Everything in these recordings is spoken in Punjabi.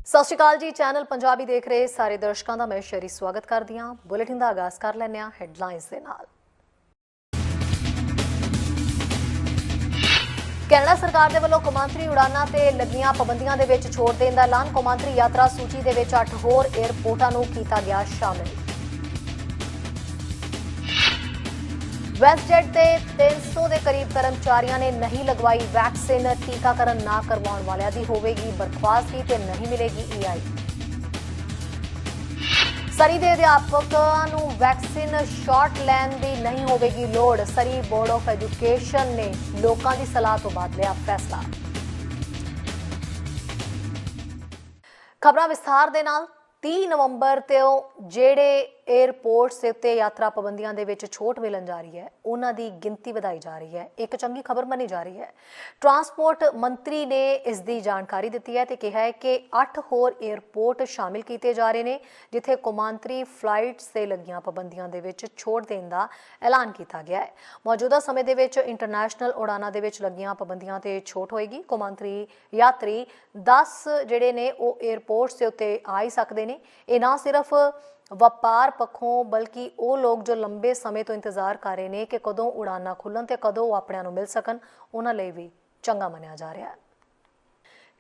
ਸਤਿ ਸ਼੍ਰੀ ਅਕਾਲ ਜੀ। ਚੈਨਲ ਪੰਜਾਬੀ ਦੇਖ ਰਹੇ ਸਾਰੇ ਦਰਸ਼ਕਾਂ ਦਾ ਮੈਂ ਸ਼ਰੀ ਸਵਾਗਤ ਕਰਦੀ ਹਾਂ। ਬੁਲੇਟਿਨ ਦਾ ਆਗਾਜ਼ ਕਰ ਲੈਂਦੇ ਹਾਂ ਹੈਡਲਾਈਨਸ ਦੇ ਨਾਲ। ਕੈਨੇਡਾ ਸਰਕਾਰ ਦੇ ਵੱਲੋਂ ਕੌਮਾਂਤਰੀ ਉਡਾਨਾਂ ਤੇ ਲੱਗੀਆਂ ਪਾਬੰਦੀਆਂ ਦੇ ਵਿੱਚ ਛੋਟ ਦੇਣ ਦਾ ਐਲਾਨ। ਕੌਮਾਂਤਰੀ ਯਾਤਰਾ ਸੂਚੀ ਦੇ ਵਿੱਚ 8 ਹੋਰ ਏਅਰਪੋਰਟਾਂ ਨੂੰ ਕੀਤਾ ਗਿਆ ਸ਼ਾਮਿਲ। ਵੈਸਟਜੈਟ ਦੇ 300 ਦੇ ਕਰੀਬ ਕਰਮਚਾਰੀਆਂ ਨੇ ਨਹੀਂ ਲਗਵਾਈ ਵੈਕਸੀਨ। ਟੀਕਾਕਰਨ ਨਾ ਕਰਵਾਉਣ ਵਾਲਿਆਂ ਦੀ ਹੋਵੇਗੀ ਬਰਖਾਸਤੀ ਤੇ ਨਹੀਂ ਮਿਲੇਗੀ EI। ਸਰੀ ਦੇ ਅਧਿਆਪਕਾਂ ਨੂੰ ਵੈਕਸੀਨ ਸ਼ਾਟ ਲੈਣ ਦੀ ਨਹੀਂ ਹੋਵੇਗੀ ਲੋੜ। ਸਰੀ ਬੋਰਡ ਆਫ ਐਜੂਕੇਸ਼ਨ ਨੇ ਲੋਕਾਂ ਦੀ ਸਲਾਹ ਤੋਂ ਬਾਅਦ ਲਿਆ ਫੈਸਲਾ। ਖਬਰਾਂ ਵਿਸਥਾਰ ਦੇ ਨਾਲ। 30 ਨਵੰਬਰ ਤੋਂ ਜਿਹੜੇ ਏਅਰਪੋਰਟਸ ਦੇ ਉੱਤੇ ਯਾਤਰਾ ਪਾਬੰਦੀਆਂ ਦੇ ਵਿੱਚ ਛੋਟ ਮਿਲਣ ਜਾ ਰਹੀ ਹੈ ਉਹਨਾਂ ਦੀ ਗਿਣਤੀ ਵਧਾਈ ਜਾ ਰਹੀ ਹੈ। ਇੱਕ ਚੰਗੀ ਖਬਰ ਮੰਨੀ ਜਾ ਰਹੀ ਹੈ। ਟਰਾਂਸਪੋਰਟ ਮੰਤਰੀ ਨੇ ਇਸ ਦੀ ਜਾਣਕਾਰੀ ਦਿੱਤੀ ਹੈ ਤੇ ਕਿਹਾ ਹੈ ਕਿ 8 ਹੋਰ ਏਅਰਪੋਰਟ ਸ਼ਾਮਿਲ ਕੀਤੇ ਜਾ ਰਹੇ ਨੇ ਜਿੱਥੇ ਕੌਮਾਂਤਰੀ ਫਲਾਈਟਸ ਤੇ ਲੱਗੀਆਂ ਪਾਬੰਦੀਆਂ ਦੇ ਵਿੱਚ ਛੋਟ ਦੇਣ ਦਾ ਐਲਾਨ ਕੀਤਾ ਗਿਆ ਹੈ। ਮੌਜੂਦਾ ਸਮੇਂ ਦੇ ਵਿੱਚ ਇੰਟਰਨੈਸ਼ਨਲ ਉਡਾਨਾਂ ਦੇ ਵਿੱਚ ਲੱਗੀਆਂ ਪਾਬੰਦੀਆਂ ਤੇ ਛੋਟ ਹੋਏਗੀ। ਕੌਮਾਂਤਰੀ ਯਾਤਰੀ 10 ਜਿਹੜੇ ਨੇ ਉਹ ਏਅਰਪੋਰਟਸ ਦੇ ਉੱਤੇ ਆ ਹੀ ਸਕਦੇ ਨੇ। ਇਹ ਨਾ ਸਿਰਫ ਵਪਾਰ ਪੱਖੋਂ ਬਲਕਿ ਉਹ ਲੋਕ ਜੋ ਲੰਬੇ ਸਮੇਂ ਤੋਂ ਇੰਤਜ਼ਾਰ ਕਰ ਰਹੇ ਨੇ ਕਿ ਕਦੋਂ ਉਡਾਨਾਂ ਖੁੱਲ੍ਹਣ ਤੇ ਕਦੋਂ ਉਹ ਆਪਣਿਆਂ ਨੂੰ ਮਿਲ ਸਕਣ, ਉਹਨਾਂ ਲਈ ਵੀ ਚੰਗਾ ਮੰਨਿਆ ਜਾ ਰਿਹਾ ਹੈ।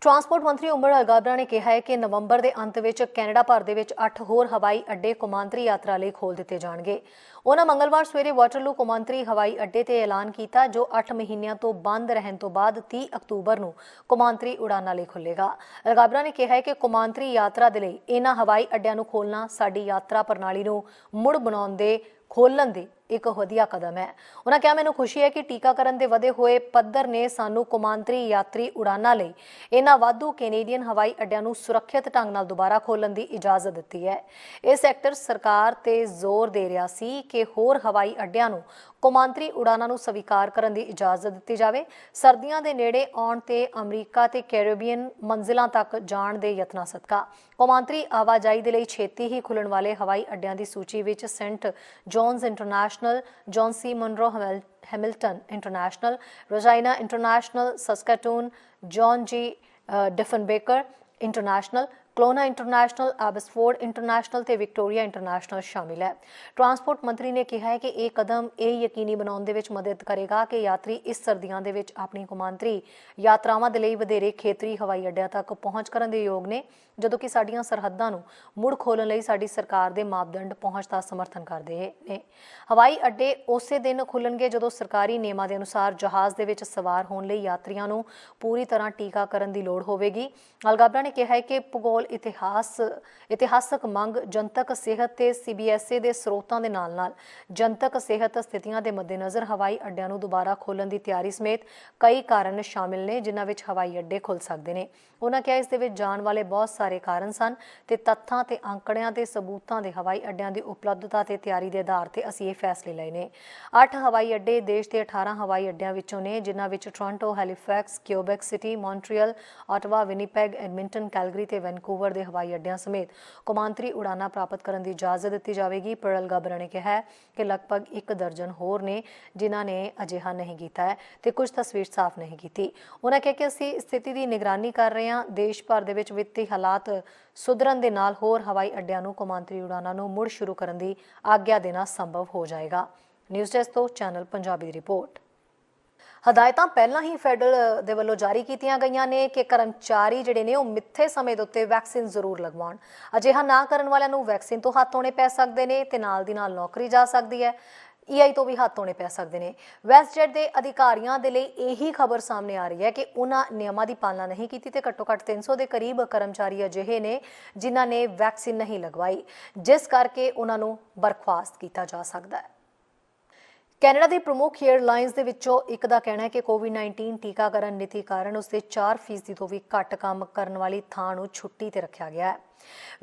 ਟਰਾਂਸਪੋਰਟ ਮੰਤਰੀ ਉਮਰ ਅਲਗਾਬਰਾ ਨੇ ਕਿਹਾ ਹੈ ਕਿ ਨਵੰਬਰ ਦੇ ਅੰਤ ਵਿੱਚ ਕੈਨੇਡਾ ਭਰ ਦੇ ਵਿੱਚ 8 ਹੋਰ ਹਵਾਈ ਅੱਡੇ ਕੌਮਾਂਤਰੀ ਯਾਤਰਾ ਲਈ ਖੋਲ੍ਹ ਦਿੱਤੇ ਜਾਣਗੇ। ਉਹਨਾਂ ਮੰਗਲਵਾਰ ਸਵੇਰੇ ਵਾਟਰਲੂ ਕੌਮਾਂਤਰੀ ਹਵਾਈ ਅੱਡੇ ਤੇ ਐਲਾਨ ਕੀਤਾ ਜੋ 8 ਮਹੀਨਿਆਂ ਤੋਂ ਬੰਦ ਰਹਿਣ ਤੋਂ ਬਾਅਦ 30 ਅਕਤੂਬਰ ਨੂੰ ਕੌਮਾਂਤਰੀ ਉਡਾਨਾਂ ਲਈ ਖੁੱਲ੍ਹੇਗਾ। ਅਲਗਾਬਰਾ ਨੇ ਕਿਹਾ ਹੈ ਕਿ ਕੌਮਾਂਤਰੀ ਯਾਤਰਾ ਦੇ ਲਈ ਇਹਨਾਂ ਹਵਾਈ ਅੱਡਿਆਂ ਨੂੰ ਖੋਲ੍ਹਣਾ ਸਾਡੀ ਯਾਤਰਾ ਪ੍ਰਣਾਲੀ ਨੂੰ ਮੁੜ ਬਣਾਉਣ ਦੇ ਖੋਲ੍ਹਣ ਦੀ ਇੱਕ ਵਧੀਆ ਕਦਮ ਹੈ। ਉਹਨਾਂ ਕਿਹਾ, ਮੈਨੂੰ ਖੁਸ਼ੀ ਹੈ ਕਿ ਟੀਕਾਕਰਨ ਦੇ ਵਧੇ ਹੋਏ ਪੱਧਰ ਨੇ ਸਾਨੂੰ ਕੌਮਾਂਤਰੀ ਯਾਤਰੀ ਉਡਾਨਾਂ ਲਈ ਇਹਨਾਂ ਵਾਧੂ ਕੈਨੇਡੀਅਨ ਹਵਾਈ ਅੱਡਿਆਂ ਨੂੰ ਸੁਰੱਖਿਅਤ ਢੰਗ ਨਾਲ ਦੁਬਾਰਾ ਖੋਲ੍ਹਣ ਦੀ ਇਜਾਜ਼ਤ ਦਿੱਤੀ ਹੈ। ਇਹ ਸੈਕਟਰ ਸਰਕਾਰ ਤੇ ਜ਼ੋਰ ਦੇ ਰਿਹਾ ਸੀ ਕਿ ਹੋਰ ਹਵਾਈ ਅੱਡਿਆਂ ਨੂੰ ਕੌਮਾਂਤਰੀ ਉਡਾਨਾਂ ਨੂੰ ਸਵੀਕਾਰ ਕਰਨ ਦੀ ਇਜਾਜ਼ਤ ਦਿੱਤੀ ਜਾਵੇ। ਸਰਦੀਆਂ ਦੇ ਨੇੜੇ ਆਉਣ ਤੇ ਅਮਰੀਕਾ ਤੇ ਕੈਰੇਬੀਅਨ ਮੰਜ਼ਿਲਾਂ ਤੱਕ ਜਾਣ ਦੇ ਯਤਨਾਂ ਸਦਕਾ ਕੌਮਾਂਤਰੀ ਆਵਾਜਾਈ ਦੇ ਲਈ ਛੇਤੀ ਹੀ ਖੁੱਲ੍ਹਣ ਵਾਲੇ ਹਵਾਈ ਅੱਡਿਆਂ ਦੀ ਸੂਚੀ ਵਿੱਚ Saint John's International, John C Munro Hamilton International, Regina International, Saskatoon, John G Diefenbaker International, Kelowna International, Abbotsford International ਤੇ ਵਿਕਟੋਰੀਆ ਇੰਟਰਨੈਸ਼ਨਲ ਸ਼ਾਮਿਲ ਹੈ। ਟਰਾਂਸਪੋਰਟ ਮੰਤਰੀ ਨੇ ਕਿਹਾ ਹੈ ਕਿ ਇਹ ਕਦਮ ਇਹ ਯਕੀਨੀ ਬਣਾਉਣ ਦੇ ਵਿੱਚ ਮਦਦ ਕਰੇਗਾ ਕਿ ਯਾਤਰੀ ਇਸ ਸਰਦੀਆਂ ਦੇ ਵਿੱਚ ਆਪਣੀ ਕੌਮਾਂਤਰੀ ਯਾਤਰਾਵਾਂ ਦੇ ਲਈ ਵਧੇਰੇ ਖੇਤਰੀ ਹਵਾਈ ਅੱਡਿਆਂ ਤੱਕ ਪਹੁੰਚ ਕਰਨ ਦੇ ਯੋਗ ਨੇ, ਜਦੋਂ ਕਿ ਸਾਡੀਆਂ ਸਰਹੱਦਾਂ ਨੂੰ ਮੁੜ ਖੋਲ੍ਹਣ ਲਈ ਸਾਡੀ ਸਰਕਾਰ ਦੇ ਮਾਪਦੰਡ ਪਹੁੰਚ ਦਾ ਸਮਰਥਨ ਕਰਦੇ ਨੇ। ਹਵਾਈ ਅੱਡੇ ਉਸੇ ਦਿਨ ਖੁੱਲ੍ਹਣਗੇ ਜਦੋਂ ਸਰਕਾਰੀ ਨਿਯਮਾਂ ਦੇ ਅਨੁਸਾਰ ਜਹਾਜ਼ ਦੇ ਵਿੱਚ ਸਵਾਰ ਹੋਣ ਲਈ ਯਾਤਰੀਆਂ ਨੂੰ ਪੂਰੀ ਤਰ੍ਹਾਂ ਟੀਕਾਕਰਨ ਦੀ ਲੋੜ ਹੋਵੇਗੀ। ਅਲਗਾਬਰਾ ਨੇ ਕਿਹਾ ਹੈ ਕਿ ਭੂਗੋਲ ਇਤਿਹਾਸਕ ਮੰਗ, ਜਨਤਕ ਸਿਹਤ ਤੇ CBSA ਦੇ ਸਰੋਤਾਂ ਦੇ ਨਾਲ-ਨਾਲ ਜਨਤਕ ਸਿਹਤ ਸਥਿਤੀਆਂ ਦੇ ਮੱਦੇਨਜ਼ਰ ਹਵਾਈ ਅੱਡਿਆਂ ਨੂੰ ਦੁਬਾਰਾ ਖੋਲ੍ਹਣ ਦੀ ਤਿਆਰੀ ਸਮੇਤ ਕਈ ਕਾਰਨ ਸ਼ਾਮਿਲ ਨੇ ਜਿਨ੍ਹਾਂ ਵਿੱਚ ਹਵਾਈ ਅੱਡੇ ਖੁੱਲ੍ਹ ਸਕਦੇ ਨੇ। ਉਹਨਾਂ ਕਿਹਾ, ਇਸ ਦੇ ਵਿੱਚ ਜਾਣ ਵਾਲੇ ਬਹੁਤ ਸਾਰੇ ਕਾਰਨ ਸਨ ਤੇ ਤੱਥਾਂ ਤੇ ਅੰਕੜਿਆਂ ਤੇ ਸਬੂਤਾਂ ਦੇ ਹਵਾਈ ਅੱਡਿਆਂ ਦੀ ਉਪਲਬਧਤਾ ਤੇ ਤਿਆਰੀ ਦੇ ਆਧਾਰ ਤੇ ਅਸੀਂ ਇਹ ਫੈਸਲੇ ਲਏ ਨੇ। 8 ਹਵਾਈ ਅੱਡੇ ਦੇਸ਼ ਦੇ 18 ਹਵਾਈ ਅੱਡਿਆਂ ਵਿੱਚੋਂ ਨੇ ਜਿਨ੍ਹਾਂ ਵਿੱਚ Toronto, Halifax, Quebec city, Montreal, Ottawa, Winnipeg, Edmonton, Calgary ਤੇ ਵੈਨਕੂਵਰ ਦੇ ਹਵਾਈ ਅੱਡਿਆਂ ਸਮੇਤ ਕੌਮਾਂਤਰੀ ਉਡਾਨਾਂ ਪ੍ਰਾਪਤ ਕਰਨ ਦੀ ਇਜਾਜ਼ਤ ਦਿੱਤੀ ਜਾਵੇਗੀ। ਪਰ ਅਲਗਾਬਰਾ ਨੇ ਕਿਹਾ ਕਿ ਲਗਭਗ 1 ਦਰਜਨ ਹੋਰ ਨੇ ਜਿਨ੍ਹਾਂ ਨੇ ਅਜਿਹਾ ਨਹੀਂ ਕੀਤਾ ਹੈ ਤੇ ਕੁਝ ਤਸਵੀਰ ਸਾਫ਼ ਨਹੀਂ ਕੀਤੀ। ਉਹਨਾਂ ਕਿਹਾ ਕਿ ਅਸੀਂ ਸਥਿਤੀ ਦੀ ਨਿਗਰਾਨੀ ਕਰ ਰਹੇ ਹਾਂ। ਦੇਸ਼ ਭਰ ਦੇ ਵਿੱਚ ਵਿੱਤੀ ਹਾਲਾਤ ਸੁਧਰਨ ਦੇ ਨਾਲ ਹੋਰ ਹਵਾਈ ਅੱਡਿਆਂ ਨੂੰ ਕੌਮਾਂਤਰੀ ਉਡਾਨਾਂ ਨੂੰ ਮੁੜ ਸ਼ੁਰੂ ਕਰਨ ਦੀ ਆਗਿਆ ਦੇਣਾ ਸੰਭਵ ਹੋ ਜਾਏਗਾ। ਨਿਊਜ਼ ਡੈਸਕ ਤੋਂ ਚੈਨਲ ਪੰਜਾਬੀ ਦੀ ਰਿਪੋਰਟ। ਹਦਾਇਤਾਂ ਪਹਿਲਾਂ ਹੀ ਫੈਡਰਲ ਦੇ ਵੱਲੋਂ ਜਾਰੀ ਕੀਤੀਆਂ ਗਈਆਂ ਨੇ ਕਿ ਕਰਮਚਾਰੀ ਜਿਹੜੇ ਨੇ ਉਹ ਮਿੱਥੇ ਸਮੇਂ ਦੇ ਉੱਤੇ ਵੈਕਸੀਨ ਜ਼ਰੂਰ ਲਗਵਾਉਣ। ਅਜਿਹਾ ਨਾ ਕਰਨ ਵਾਲਿਆਂ ਨੂੰ ਵੈਕਸੀਨ ਤੋਂ ਹੱਥ ਧੋਣੇ ਪੈ ਸਕਦੇ ਨੇ ਤੇ ਨਾਲ ਦੀ ਨਾਲ ਨੌਕਰੀ ਜਾ ਸਕਦੀ ਹੈ। EI ਤੋਂ ਵੀ ਹੱਥ ਧੋਣੇ ਪੈ ਸਕਦੇ ਨੇ। ਵੈਸਟਜੈਟ ਦੇ ਅਧਿਕਾਰੀਆਂ ਦੇ ਲਈ ਇਹੀ ਖਬਰ ਸਾਹਮਣੇ ਆ ਰਹੀ ਹੈ ਕਿ ਉਹਨਾਂ ਨਿਯਮਾਂ ਦੀ ਪਾਲਣਾ ਨਹੀਂ ਕੀਤੀ ਤੇ ਘੱਟੋ-ਘੱਟ 300 ਦੇ ਕਰੀਬ ਕਰਮਚਾਰੀ ਅਜਿਹੇ ਨੇ ਜਿਨ੍ਹਾਂ ਨੇ ਵੈਕਸੀਨ ਨਹੀਂ ਲਗਵਾਈ, ਜਿਸ ਕਰਕੇ ਉਹਨਾਂ ਨੂੰ ਬਰਖਾਸਤ ਕੀਤਾ ਜਾ ਸਕਦਾ ਹੈ। ਕੈਨੇਡਾ ਦੀ ਪ੍ਰਮੁੱਖ ਏਅਰਲਾਈਨਸ ਦੇ ਵਿੱਚੋਂ ਇੱਕ ਦਾ ਕਹਿਣਾ ਹੈ ਕਿ COVID-19 ਟੀਕਾਕਰਨ ਨੀਤੀ ਕਾਰਨ ਉਸਦੇ 4% ਤੋਂ ਵੀ ਘੱਟ ਕੰਮ ਕਰਨ ਵਾਲੀ ਥਾਂ ਨੂੰ ਛੁੱਟੀ ਤੇ ਰੱਖਿਆ ਗਿਆ ਹੈ।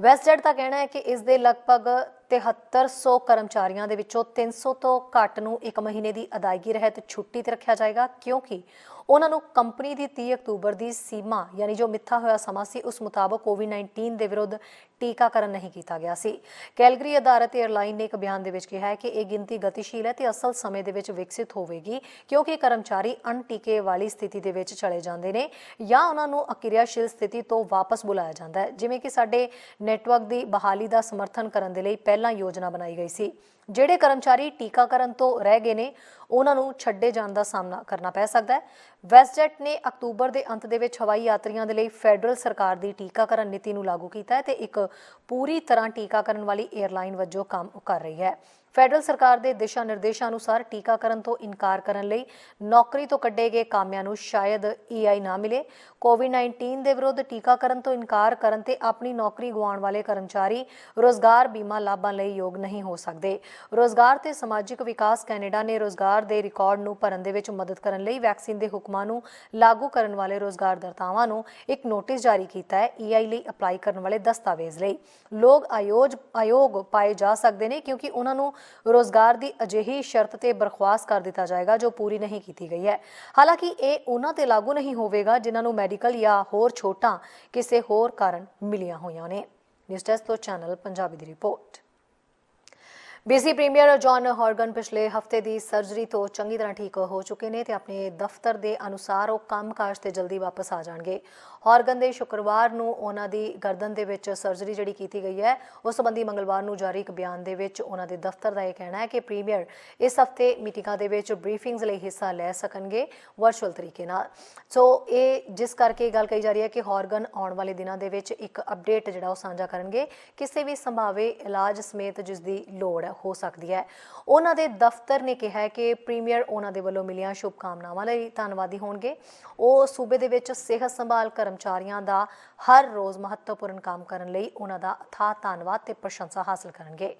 ਵੈਸਟਜੈਟ ਦਾ ਕਹਿਣਾ ਹੈ ਕਿ ਇਸ ਦੇ ਲਗਭਗ 7300 ਕਰਮਚਾਰੀਆਂ ਦੇ ਵਿੱਚੋਂ 300 ਤੋਂ ਘੱਟ ਨੂੰ 1 ਮਹੀਨੇ ਦੀ ਅਦਾਇਗੀ ਰਹਿਤ ਛੁੱਟੀ ਤੇ ਰੱਖਿਆ ਜਾਏਗਾ ਕਿਉਂਕਿ ਉਹਨਾਂ ਨੂੰ ਕੰਪਨੀ ਦੀ 30 ਅਕਤੂਬਰ ਦੀ ਸੀਮਾ ਯਾਨੀ ਜੋ ਮਿੱਥਾ ਹੋਇਆ ਸਮਾਂ ਸੀ ਉਸ ਮੁਤਾਬਕ ਕੋਵਿਡ-19 ਦੇ ਵਿਰੁੱਧ ਟੀਕਾਕਰਨ ਨਹੀਂ ਕੀਤਾ ਗਿਆ ਸੀ। ਕੈਲਗਰੀ ਆਧਾਰਿਤ 에ਅਰਲਾਈਨ ਨੇ ਇੱਕ ਬਿਆਨ ਦੇ ਵਿੱਚ ਕਿਹਾ ਹੈ ਕਿ ਇਹ ਗਿਣਤੀ ਗਤੀਸ਼ੀਲ ਹੈ ਤੇ ਅਸਲ ਸਮੇਂ ਦੇ ਵਿੱਚ ਵਿਕਸਿਤ ਹੋਵੇਗੀ ਕਿਉਂਕਿ ਕਰਮਚਾਰੀ ਅਣਟੀਕੇ ਵਾਲੀ ਸਥਿਤੀ ਦੇ ਵਿੱਚ ਚਲੇ ਜਾਂਦੇ ਨੇ ਜਾਂ ਉਹਨਾਂ ਨੂੰ ਅਕਿਰਿਆਸ਼ੀਲ ਸਥਿਤੀ ਤੋਂ ਵਾਪਸ ਬੁਲਾਇਆ ਜਾਂਦਾ ਹੈ। ਜਿਵੇਂ ਕਿ ਸਾਡੇ ਨੈਟਵਰਕ ਦੀ ਬਹਾਲੀ ਦਾ ਸਮਰਥਨ ਕਰਨ ਦੇ ਲਈ ਪਹਿਲਾਂ ਯੋਜਨਾ ਬਣਾਈ ਗਈ ਸੀ। ਜਿਹੜੇ ਕਰਮਚਾਰੀ ਟੀਕਾਕਰਨ ਤੋਂ ਰਹਿ ਗਏ ਨੇ ਉਹਨਾਂ ਨੂੰ ਛੱਡੇ ਜਾਣ ਦਾ ਸਾਹਮਣਾ ਕਰਨਾ ਪੈ ਸਕਦਾ ਹੈ। ਵੈਸਟਜੈਟ ਨੇ ਅਕਤੂਬਰ ਦੇ ਅੰਤ ਦੇ ਵਿੱਚ ਹਵਾਈ ਯਾਤਰੀਆਂ ਦੇ ਲਈ ਫੈਡਰਲ ਸਰਕਾਰ ਦੀ ਟੀਕਾਕਰਨ ਨੀਤੀ ਨੂੰ ਲਾਗੂ ਕੀਤਾ ਹੈ ਤੇ ਇੱਕ ਪੂਰੀ ਤਰ੍ਹਾਂ ਟੀਕਾਕਰਨ ਵਾਲੀ 에ਅਰਲਾਈਨ ਵਜੋਂ ਕੰਮ ਕਰ ਰਹੀ ਹੈ। ਫੈਡਰਲ ਸਰਕਾਰ ਦੇ ਦਿਸ਼ਾ ਨਿਰਦੇਸ਼ਾਂ ਅਨੁਸਾਰ ਟੀਕਾਕਰਨ ਤੋਂ ਇਨਕਾਰ ਕਰਨ ਲਈ ਨੌਕਰੀ ਤੋਂ ਕੱਢੇ ਗਏ ਕਾਮਿਆਂ ਨੂੰ ਸ਼ਾਇਦ EI ਨਾ ਮਿਲੇ। ਕੋਵਿਡ-19 ਦੇ ਵਿਰੁੱਧ ਟੀਕਾਕਰਨ ਤੋਂ ਇਨਕਾਰ ਕਰਨ ਤੇ ਆਪਣੀ ਨੌਕਰੀ ਗਵਾਉਣ ਵਾਲੇ ਕਰਮਚਾਰੀ ਰੋਜ਼ਗਾਰ ਬੀਮਾ ਲਾਭਾਂ ਲਈ ਯੋਗ ਨਹੀਂ ਹੋ ਸਕਦੇ। ਰੋਜ਼ਗਾਰ ਤੇ ਸਮਾਜਿਕ ਵਿਕਾਸ ਕੈਨੇਡਾ ਨੇ ਰੋਜ਼ਗਾਰ ਦੇ ਰਿਕਾਰਡ ਨੂੰ ਭਰਨ ਦੇ ਵਿੱਚ ਮਦਦ ਕਰਨ ਲਈ ਵੈਕਸੀਨ ਦੇ ਹੁਕਮਾਂ ਨੂੰ ਲਾਗੂ ਕਰਨ ਵਾਲੇ ਰੋਜ਼ਗਾਰਦਾਤਾਵਾਂ ਨੂੰ ਇੱਕ ਨੋਟਿਸ ਜਾਰੀ ਕੀਤਾ ਹੈ। EI ਲਈ ਅਪਲਾਈ ਕਰਨ ਵਾਲੇ ਦਸਤਾਵੇਜ਼ ਲਈ ਲੋਕ ਆਯੋਗ ਪਾਏ ਜਾ ਸਕਦੇ ਨੇ ਕਿਉਂਕਿ ਉਹਨਾਂ ਨੂੰ ਰੋਜ਼ਗਾਰ ਦੀ ਅਜਿਹੀ ਸ਼ਰਤ ਤੇ ਬਰਖਾਸਤ ਕਰ ਦਿੱਤਾ ਜਾਏਗਾ ਜੋ ਪੂਰੀ ਨਹੀਂ ਕੀਤੀ ਗਈ ਹੈ। ਹਾਲਾਂਕਿ ਇਹ ਉਹਨਾਂ ਤੇ ਲਾਗੂ ਨਹੀਂ ਹੋਵੇਗਾ ਜਿਨ੍ਹਾਂ ਨੂੰ ਮੈਡੀਕਲ ਜਾਂ ਹੋਰ ਛੋਟਾਂ ਕਿਸੇ ਹੋਰ ਕਾਰਨ ਮਿਲੀਆਂ ਹੋਈਆਂ ਨੇ। ਨਿਊਜ਼ ਡੈਸਕ ਤੋਂ ਚੈਨਲ ਪੰਜਾਬੀ ਦੀ ਰਿਪੋਰਟ। BC ਪ੍ਰੀਮੀਅਰ ਜੌਨ ਹੌਰਗਨ ਪਿਛਲੇ ਹਫਤੇ ਦੀ ਸਰਜਰੀ ਤੋਂ ਚੰਗੀ ਤਰ੍ਹਾਂ ਠੀਕ ਹੋ ਚੁੱਕੇ ਨੇ ਤੇ ਆਪਣੇ ਦਫ਼ਤਰ ਦੇ ਅਨੁਸਾਰ ਉਹ ਕੰਮਕਾਜ ਤੇ ਜਲਦੀ ਵਾਪਸ ਆ ਜਾਣਗੇ। ਹੌਰਗਨ ਦੇ ਸ਼ੁੱਕਰਵਾਰ ਨੂੰ ਉਹਨਾਂ ਦੀ ਗਰਦਨ ਦੇ ਵਿੱਚ ਸਰਜਰੀ ਜਿਹੜੀ ਕੀਤੀ ਗਈ ਹੈ ਉਸ ਸੰਬੰਧੀ ਮੰਗਲਵਾਰ ਨੂੰ ਜਾਰੀ ਇੱਕ ਬਿਆਨ ਦੇ ਵਿੱਚ ਉਹਨਾਂ ਦੇ ਦਫ਼ਤਰ ਦਾ ਇਹ ਕਹਿਣਾ ਹੈ ਕਿ ਪ੍ਰੀਮੀਅਰ ਇਸ ਹਫਤੇ ਮੀਟਿੰਗਾਂ ਦੇ ਵਿੱਚ ਬਰੀਫਿੰਗਸ ਲਈ ਹਿੱਸਾ ਲੈ ਸਕਣਗੇ ਵਰਚੁਅਲ ਤਰੀਕੇ ਨਾਲ। ਸੋ ਇਹ ਜਿਸ ਕਰਕੇ ਗੱਲ ਕਹੀ ਜਾ ਰਹੀ ਹੈ ਕਿ ਹੌਰਗਨ ਆਉਣ ਵਾਲੇ ਦਿਨਾਂ ਦੇ ਵਿੱਚ ਇੱਕ ਅਪਡੇਟ ਜਿਹੜਾ ਉਹ ਸਾਂਝਾ ਕਰਨਗੇ ਕਿਸੇ ਵੀ ਸੰਭਾਵੇ ਇਲਾਜ ਸਮੇਤ ਜਿਸ ਦੀ ਲੋੜ ਹੋ ਸਕਦੀ ਹੈ। ਉਹਨਾਂ ਦੇ ਦਫ਼ਤਰ ਨੇ ਕਿਹਾ ਹੈ ਕਿ ਪ੍ਰੀਮੀਅਰ ਉਹਨਾਂ ਦੇ ਵੱਲੋਂ ਮਿਲੀਆਂ ਸ਼ੁਭਕਾਮਨਾਵਾਂ ਲਈ ਧੰਨਵਾਦੀ ਹੋਣਗੇ। ਉਹ ਸੂਬੇ ਦੇ ਵਿੱਚ ਸਿਹਤ ਸੰਭਾਲ ਕਰਮਚਾਰੀਆਂ ਦਾ ਹਰ ਰੋਜ਼ ਮਹੱਤਵਪੂਰਨ ਕੰਮ ਕਰਨ ਲਈ ਉਹਨਾਂ ਦਾ ਅਥਾਹ ਧੰਨਵਾਦ ਤੇ ਪ੍ਰਸ਼ੰਸਾ ਹਾਸਲ ਕਰਨਗੇ।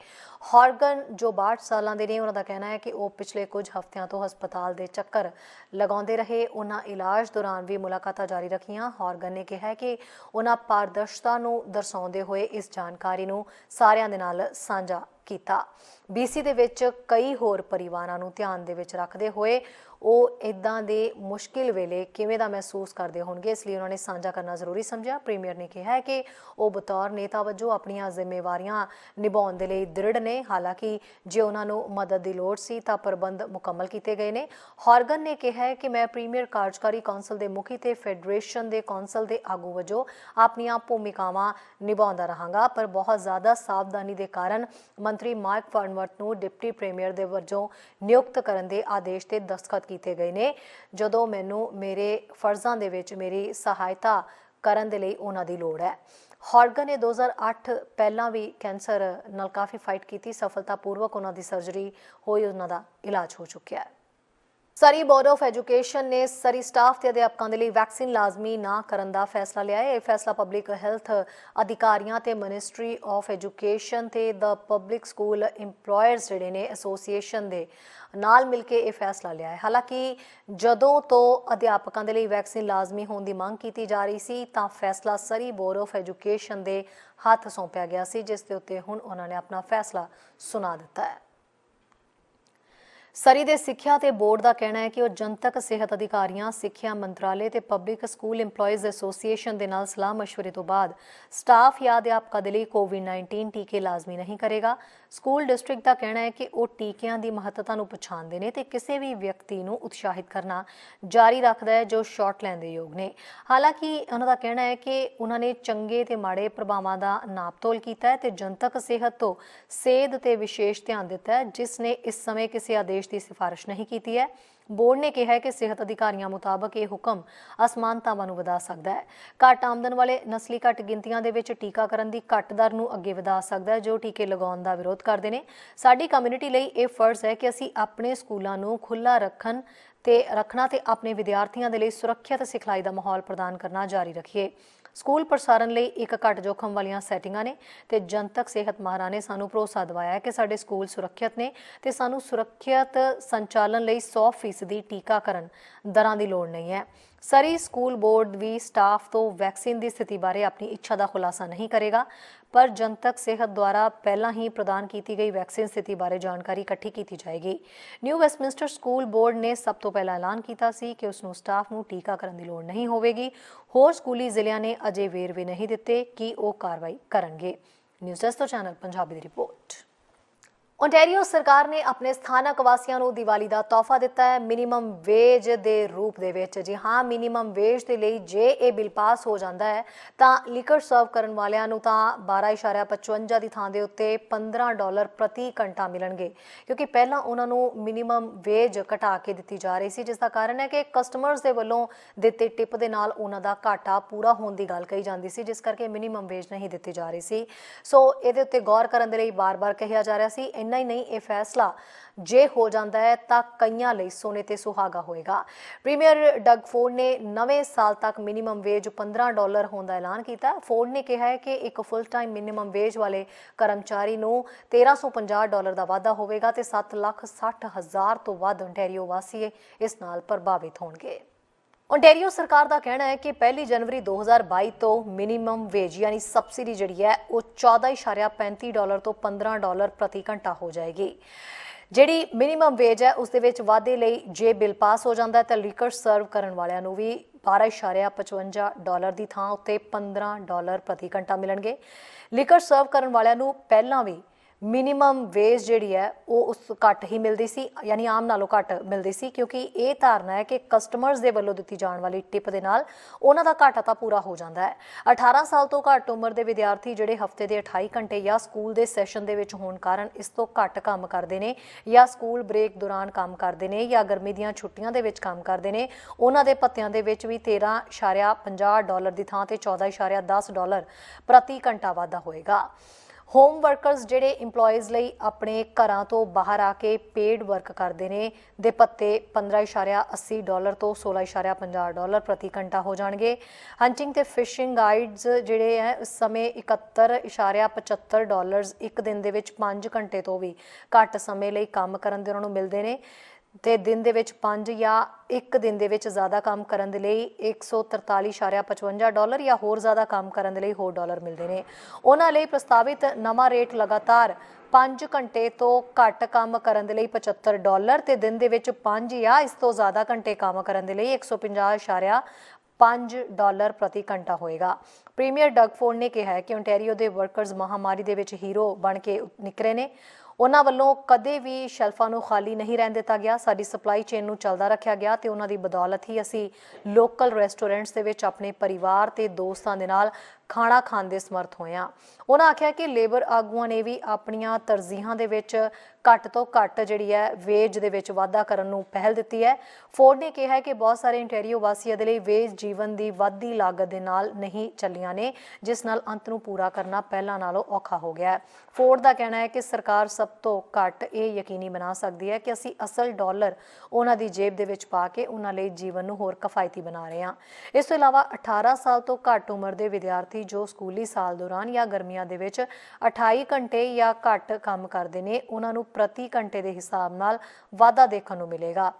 ਹੌਰਗਨ ਜੋ 62 ਸਾਲਾਂ ਦੇ ਨੇ ਉਹਨਾਂ ਦਾ ਕਹਿਣਾ ਹੈ ਕਿ ਉਹ ਪਿਛਲੇ ਕੁਝ ਹਫ਼ਤਿਆਂ ਤੋਂ ਹਸਪਤਾਲ ਦੇ ਚੱਕਰ ਲਗਾਉਂਦੇ ਰਹੇ। ਉਹਨਾਂ ਇਲਾਜ ਦੌਰਾਨ ਵੀ ਮੁਲਾਕਾਤਾਂ ਜਾਰੀ ਰੱਖੀਆਂ। ਹੌਰਗਨ ਨੇ ਕਿਹਾ ਕਿ ਉਹਨਾਂ ਪਾਰਦਰਸ਼ਤਾ ਨੂੰ ਦਰਸਾਉਂਦੇ ਹੋਏ ਇਸ ਜਾਣਕਾਰੀ ਨੂੰ ਸਾਰਿਆਂ ਦੇ ਨਾਲ ਸਾਂਝਾ ਕੀਤਾ। BC ਦੇ ਵਿੱਚ ਕਈ ਹੋਰ ਪਰਿਵਾਰਾਂ ਨੂੰ ਧਿਆਨ ਦੇ ਵਿੱਚ ਰੱਖਦੇ ਹੋਏ ਉਹ ਇੱਦਾਂ ਦੇ ਮੁਸ਼ਕਿਲ ਵੇਲੇ ਕਿਵੇਂ ਦਾ ਮਹਿਸੂਸ ਕਰਦੇ ਹੋਣਗੇ, ਇਸ ਲਈ ਉਹਨਾਂ ਨੇ ਸਾਂਝਾ ਕਰਨਾ ਜ਼ਰੂਰੀ ਸਮਝਿਆ। ਪ੍ਰੀਮੀਅਰ ਨੇ ਕਿਹਾ ਹੈ ਕਿ ਉਹ ਬਤੌਰ ਨੇਤਾ ਵਜੋਂ ਆਪਣੀਆਂ ਜ਼ਿੰਮੇਵਾਰੀਆਂ ਨਿਭਾਉਣ ਦੇ ਲਈ ਦ੍ਰਿੜ ਨੇ। ਹਾਲਾਂਕਿ ਜੇ ਉਹਨਾਂ ਨੂੰ ਮਦਦ ਦੀ ਲੋੜ ਸੀ ਤਾਂ ਪ੍ਰਬੰਧ ਮੁਕੰਮਲ ਕੀਤੇ ਗਏ ਨੇ। ਹੌਰਗਨ ਨੇ ਕਿਹਾ ਹੈ ਕਿ ਮੈਂ ਪ੍ਰੀਮੀਅਰ ਕਾਰਜਕਾਰੀ ਕੌਂਸਲ ਦੇ ਮੁਖੀ ਤੇ ਫੈਡਰੇਸ਼ਨ ਦੇ ਕੌਂਸਲ ਦੇ ਆਗੂ ਵਜੋਂ ਆਪਣੀਆਂ ਭੂਮਿਕਾਵਾਂ ਨਿਭਾਉਂਦਾ ਰਹਾਂਗਾ, ਪਰ ਬਹੁਤ ਜ਼ਿਆਦਾ ਸਾਵਧਾਨੀ ਦੇ ਕਾਰਨ ਮੰਤਰੀ ਮਾਈਕ ਫਾਰਨਵਰਥ ਨੂੰ ਡਿਪਟੀ ਪ੍ਰੀਮੀਅਰ ਦੇ ਵਜੋਂ ਨਿਯੁਕਤ ਕਰਨ ਦੇ ਆਦੇਸ਼ ਤੇ ਦਸਤਖਤ ਕੀਤੇ ਗਏ ਨੇ ਜਦੋਂ ਮੈਨੂੰ ਮੇਰੇ ਫਰਜ਼ਾਂ ਦੇ ਵਿੱਚ ਮੇਰੀ ਸਹਾਇਤਾ ਕਰਨ ਦੇ ਲਈ ਉਹਨਾਂ ਦੀ ਲੋੜ ਹੈ। ਹੌਰਗਨ ਨੇ 2008 ਪਹਿਲਾਂ ਵੀ ਕੈਂਸਰ ਨਾਲ ਕਾਫੀ ਫਾਈਟ ਕੀਤੀ। ਸਫਲਤਾਪੂਰਵਕ ਉਹਨਾਂ ਦੀ ਸਰਜਰੀ ਹੋਈ, ਉਹਨਾਂ ਦਾ ਇਲਾਜ ਹੋ ਚੁੱਕਿਆ ਹੈ। ਸਰੀ ਬੋਰਡ ਆਫ ਐਜੂਕੇਸ਼ਨ ਨੇ ਸਰੀ ਸਟਾਫ ਤੇ ਅਧਿਆਪਕਾਂ ਦੇ ਲਈ ਵੈਕਸੀਨ ਲਾਜ਼ਮੀ ਨਾ ਕਰਨ ਦਾ ਫੈਸਲਾ ਲਿਆ ਹੈ। ਇਹ ਫੈਸਲਾ ਪਬਲਿਕ ਹੈਲਥ ਅਧਿਕਾਰੀਆਂ ਤੇ ਮਿਨਿਸਟਰੀ ਆਫ ਐਜੂਕੇਸ਼ਨ ਤੇ ਦ ਪਬਲਿਕ ਸਕੂਲ ਇੰਪਲੋਇਰਸ ਜਿਹੜੇ ਨੇ ਐਸੋਸੀਏਸ਼ਨ ਦੇ ਨਾਲ ਮਿਲ ਕੇ ਇਹ ਫੈਸਲਾ ਲਿਆ ਹੈ। ਹਾਲਾਂਕਿ ਜਦੋਂ ਤੋਂ ਅਧਿਆਪਕਾਂ ਦੇ ਲਈ ਵੈਕਸੀਨ ਲਾਜ਼ਮੀ ਹੋਣ ਦੀ ਮੰਗ ਕੀਤੀ ਜਾ ਰਹੀ ਸੀ ਤਾਂ ਫੈਸਲਾ ਸਰੀ ਬੋਰਡ ਆਫ ਐਜੂਕੇਸ਼ਨ ਦੇ ਹੱਥ ਸੌਂਪਿਆ ਗਿਆ ਸੀ, ਜਿਸ ਦੇ ਉੱਤੇ ਹੁਣ ਉਹਨਾਂ ਨੇ ਆਪਣਾ ਫੈਸਲਾ ਸੁਣਾ ਦਿੱਤਾ ਹੈ। ਸਰੀ ਦੇ ਸਿੱਖਿਆ ਤੇ ਬੋਰਡ ਦਾ ਕਹਿਣਾ ਹੈ ਕਿ ਉਹ ਜਨਤਕ ਸਿਹਤ ਅਧਿਕਾਰੀਆਂ, ਸਿੱਖਿਆ ਮੰਤਰਾਲੇ ਤੇ ਪਬਲਿਕ ਸਕੂਲ ਇੰਪਲੋਈਜ਼ ਐਸੋਸੀਏਸ਼ਨ ਦੇ ਨਾਲ ਸਲਾਹ ਮਸ਼ਵਰੇ ਤੋਂ ਬਾਅਦ ਸਟਾਫ ਜਾਂ ਅਧਿਆਪਕਾਂ ਦੇ ਲਈ ਕੋਵਿਡ-19 ਟੀਕੇ ਲਾਜ਼ਮੀ ਨਹੀਂ ਕਰੇਗਾ। ਸਕੂਲ ਡਿਸਟ੍ਰਿਕਟ ਦਾ ਕਹਿਣਾ ਹੈ ਕਿ ਉਹ ਟੀਕਿਆਂ ਦੀ ਮਹੱਤਤਾ ਨੂੰ ਪਛਾਣਦੇ ਨੇ ਤੇ ਕਿਸੇ ਵੀ ਵਿਅਕਤੀ ਨੂੰ ਉਤਸ਼ਾਹਿਤ ਕਰਨਾ ਜਾਰੀ ਰੱਖਦਾ ਹੈ ਜੋ ਸ਼ਾਟ ਲੈਣ ਦੇ ਯੋਗ ਨੇ। ਹਾਲਾਂਕਿ ਉਹਨਾਂ ਦਾ ਕਹਿਣਾ ਹੈ ਕਿ ਉਹਨਾਂ ਨੇ ਚੰਗੇ ਤੇ ਮਾੜੇ ਪ੍ਰਭਾਵਾਂ ਦਾ ਨਾਪਤੋਲ ਕੀਤਾ ਹੈ ਤੇ ਜਨਤਕ ਸਿਹਤ ਤੋਂ ਸੇਧ ਤੇ ਵਿਸ਼ੇਸ਼ ਧਿਆਨ ਦਿੱਤਾ ਹੈ, ਜਿਸ ਨੇ ਇਸ ਸਮੇਂ ਕਿਸੇ ਆਦੇਸ਼ ਦੀ ਸਿਫਾਰਿਸ਼ ਨਹੀਂ ਕੀਤੀ ਹੈ। ਬੋਰਡ ਨੇ ਕਿਹਾ ਹੈ ਕਿ ਸਿਹਤ ਅਧਿਕਾਰੀਆਂ ਮੁਤਾਬਕ ਇਹ ਹੁਕਮ ਅਸਮਾਨਤਾਵਾਂ ਨੂੰ ਵਧਾ ਸਕਦਾ ਹੈ। ਘੱਟ ਆਮਦਨ ਵਾਲੇ ਨਸਲੀ ਘੱਟ ਗਿਣਤੀਆਂ ਦੇ ਵਿੱਚ ਟੀਕਾਕਰਨ ਦੀ ਘੱਟ ਦਰ ਨੂੰ ਅੱਗੇ ਵਧਾ ਸਕਦਾ ਹੈ ਜੋ ਟੀਕੇ ਲਗਾਉਣ ਦਾ ਵਿਰੋਧ ਕਰਦੇ ਨੇ। ਸਾਡੀ ਕਮਿਊਨਿਟੀ ਲਈ ਇਹ ਫਰਜ਼ ਹੈ ਕਿ ਅਸੀਂ ਆਪਣੇ ਸਕੂਲਾਂ ਨੂੰ ਖੁੱਲ੍ਹਾ ਰੱਖਣਾ ਤੇ ਆਪਣੇ ਵਿਦਿਆਰਥੀਆਂ ਦੇ ਲਈ ਸੁਰੱਖਿਅਤ ਸਿਖਲਾਈ ਦਾ ਮਾਹੌਲ ਪ੍ਰਦਾਨ ਕਰਨਾ ਜਾਰੀ ਰੱਖੀਏ। ਸਕੂਲ ਪ੍ਰਸਾਰਣ ਲਈ ਇੱਕ ਘੱਟ ਜੋਖਮ ਵਾਲੀਆਂ ਸੈਟਿੰਗਾਂ ਨੇ ਤੇ ਜਨਤਕ ਸਿਹਤ ਮਾਹਰਾਂ ਨੇ ਸਾਨੂੰ ਭਰੋਸਾ ਦਿਵਾਇਆ ਹੈ ਕਿ ਸਾਡੇ ਸਕੂਲ ਸੁਰੱਖਿਅਤ ਨੇ ਤੇ ਸਾਨੂੰ ਸੁਰੱਖਿਅਤ ਸੰਚਾਲਨ ਲਈ 100% ਟੀਕਾਕਰਨ ਦਰਾਂ ਦੀ ਲੋੜ ਨਹੀਂ ਹੈ। ਸਰੀ ਸਕੂਲ ਬੋਰਡ ਵੀ ਸਟਾਫ ਤੋਂ ਵੈਕਸੀਨ ਦੀ ਸਥਿਤੀ ਬਾਰੇ ਆਪਣੀ ਇੱਛਾ ਦਾ ਖੁਲਾਸਾ ਨਹੀਂ ਕਰੇਗਾ, ਪਰ ਜਨਤਕ ਸਿਹਤ ਦੁਆਰਾ ਪਹਿਲਾਂ ਹੀ ਪ੍ਰਦਾਨ ਕੀਤੀ ਗਈ ਵੈਕਸੀਨ ਸਥਿਤੀ ਬਾਰੇ ਜਾਣਕਾਰੀ ਇਕੱਠੀ ਕੀਤੀ ਜਾਏਗੀ। ਨਿਊ ਵੈਸਟਮਿੰਸਟਰ ਸਕੂਲ ਬੋਰਡ ਨੇ ਸਭ ਤੋਂ ਪਹਿਲਾਂ ਐਲਾਨ ਕੀਤਾ ਸੀ ਕਿ ਉਸ ਨੂੰ ਸਟਾਫ ਨੂੰ ਟੀਕਾਕਰਨ ਦੀ ਲੋੜ ਨਹੀਂ ਹੋਵੇਗੀ। ਹੋਰ ਸਕੂਲੀ ਜ਼ਿਲ੍ਹਿਆਂ ਨੇ ਅਜੇ ਵੇਰਵੇ ਨਹੀਂ ਦਿੱਤੇ ਕਿ ਉਹ ਕਾਰਵਾਈ ਕਰਨਗੇ। ਨਿਊਜ਼ ਡੈਸਕ ਤੋਂ ਚੈਨਲ ਪੰਜਾਬੀ ਦੀ ਰਿਪੋर्ट। ओंटारियो सरकार ने अपने स्थानक वासियों को दिवाली का तोहफा दिता है मिनीमम वेज के रूप दे। जी हाँ, मिनीमम वेज के लिए जे ये बिल पास हो जाता है तो लिकर सर्व करने वालों तो 12.55 की थां दे उत्ते $15 प्रति घंटा मिलणगे, क्योंकि पहला उन्होंने मिनीमम वेज घटा के दी जा रही थी, जिसका कारण है कि कस्टमर्स के वलों दिते टिप के नाल उन्हां दा घाटा पूरा होने की गल कही जाती सी, जिस करके मिनीमम वेज नहीं दी जा रही सी। सो ये उत्ते गौर करने के लिए बार बार कहा जा रहा सी। इन्ना ही नहीं, ये फैसला जे हो जाता है तो कईयां लई सोने ते सुहागा होएगा। प्रीमियर डग फोर्ड ने नवे साल तक मिनीमम वेज $15 होने का ऐलान किया। फोर्ड ने कहा है कि एक फुल टाइम मिनीमम वेज वाले कर्मचारी नूं $1350 का वाधा होगा तो 7,60,000 तो वध ओंटारियो वासी इस नाल प्रभावित होंगे। ओंटारियो सरकार का कहना है कि 1 जनवरी 2022 तो मिनीमम वेज यानी सबसिडी जी है वो $14.35 तो $15 प्रति घंटा हो जाएगी। जी मिनीमम वेज है उस वाधे लई जे बिल पास हो जाता है तो लीकर सर्व करने वालों भी $12.55 की थां उत्ते $15 प्रति घंटा मिलणगे। लीकर सर्व करने वालों पहलां भी मिनीमम वेज जी है वो उस घट ही मिलती सी, यानी आम नालों घट मिलती सी, क्योंकि ये धारणा है कि कस्टमर्स के वलों दी जाने वाली टिप के नाल उन्हां दा घाटा तां पूरा हो जाता है। 18 साल तो घट उम्र के विद्यार्थी जिहड़े हफ्ते के 28 घंटे या स्कूल के सैशन दे विच होण कारण इस तो घट काम करते हैं या स्कूल ब्रेक दौरान काम करते हैं या गर्मी दीयां छुट्टियां दे विच काम करते हैं, उन्हां दे भत्तियां दे विच भी $13.50 की थां ते $14.10 प्रति घंटा वाधा होएगा। होम वर्करस जिहड़े इंपलॉयज़ लई अपने घरां तो बाहर आके पेड वर्क करते हैं दे भत्ते $15.80 तो $16.50 प्रति घंटा हो जाएंगे। हंटिंग ते फिशिंग गाइड्स जिहड़े है इस समय $71.75 एक दिन दे विच 5 घंटे तो भी घट समय लई काम करन दे उन्हां नूं मिलदे ने ते दिन दे विच 5 या एक दिन दे विच ज़्यादा काम करन दे लई $143.55 या होर ज़्यादा काम करन दे लई होर डॉलर मिलते हैं। उन्हां लई प्रस्तावित नवां रेट लगातार 5 घंटे तो घट काम करन दे लई $75 ते दिन दे विच 5 या इस तो ज़्यादा घंटे काम करन दे लई $150.5 प्रति घंटा होएगा। प्रीमियर डग फोर्ड ने कहा है कि ओंटारियो के वर्करस महामारी दे विच हीरो बन के निकले ने। उन्हां वल्लों कदे भी शेल्फां नूं खाली नहीं रहन दिता गया, साडी सप्लाई चेन नूं चलदा रखिया गया ते उन्हां दी बदौलत ही असीं लोकल रेस्टोरेंट्स दे विच अपने परिवार ते दोस्तां दे नाल खाना खाण दे समर्थ होए हां। उन्हां आख्या कि लेबर आगूआं ने भी अपणियां तरजीहां दे विच घट तो घट जिहड़ी है वेज दे विच वाधा करन नूं पहल दित्ती है। फोर्ड ने कहा है कि बहुत सारे ओंटारियो वासियों दे लई वेज जीवन दी वधदी लागत दे नाल नहीं चलियां ने, जिस नाल अंत नूं पूरा करना पहलां नालों औखा हो गया है। फोर्ड का कहना है कि सरकार सब तो घट ये यकीनी बना सकती है कि असीं असल डॉलर उन्हां दी जेब दे विच पा के उन्हां लई जीवन नूं होर किफायती बना रहे हां। इस तों इलावा 18 साल तो घट उम्र के विद्यार्थी जो स्कूली साल दौरान या गर्मियां दे विच 28 घंटे या घट काम करते हैं उन्हां नूं प्रति घंटे के हिसाब नाल वाधा देखने को मिलेगा।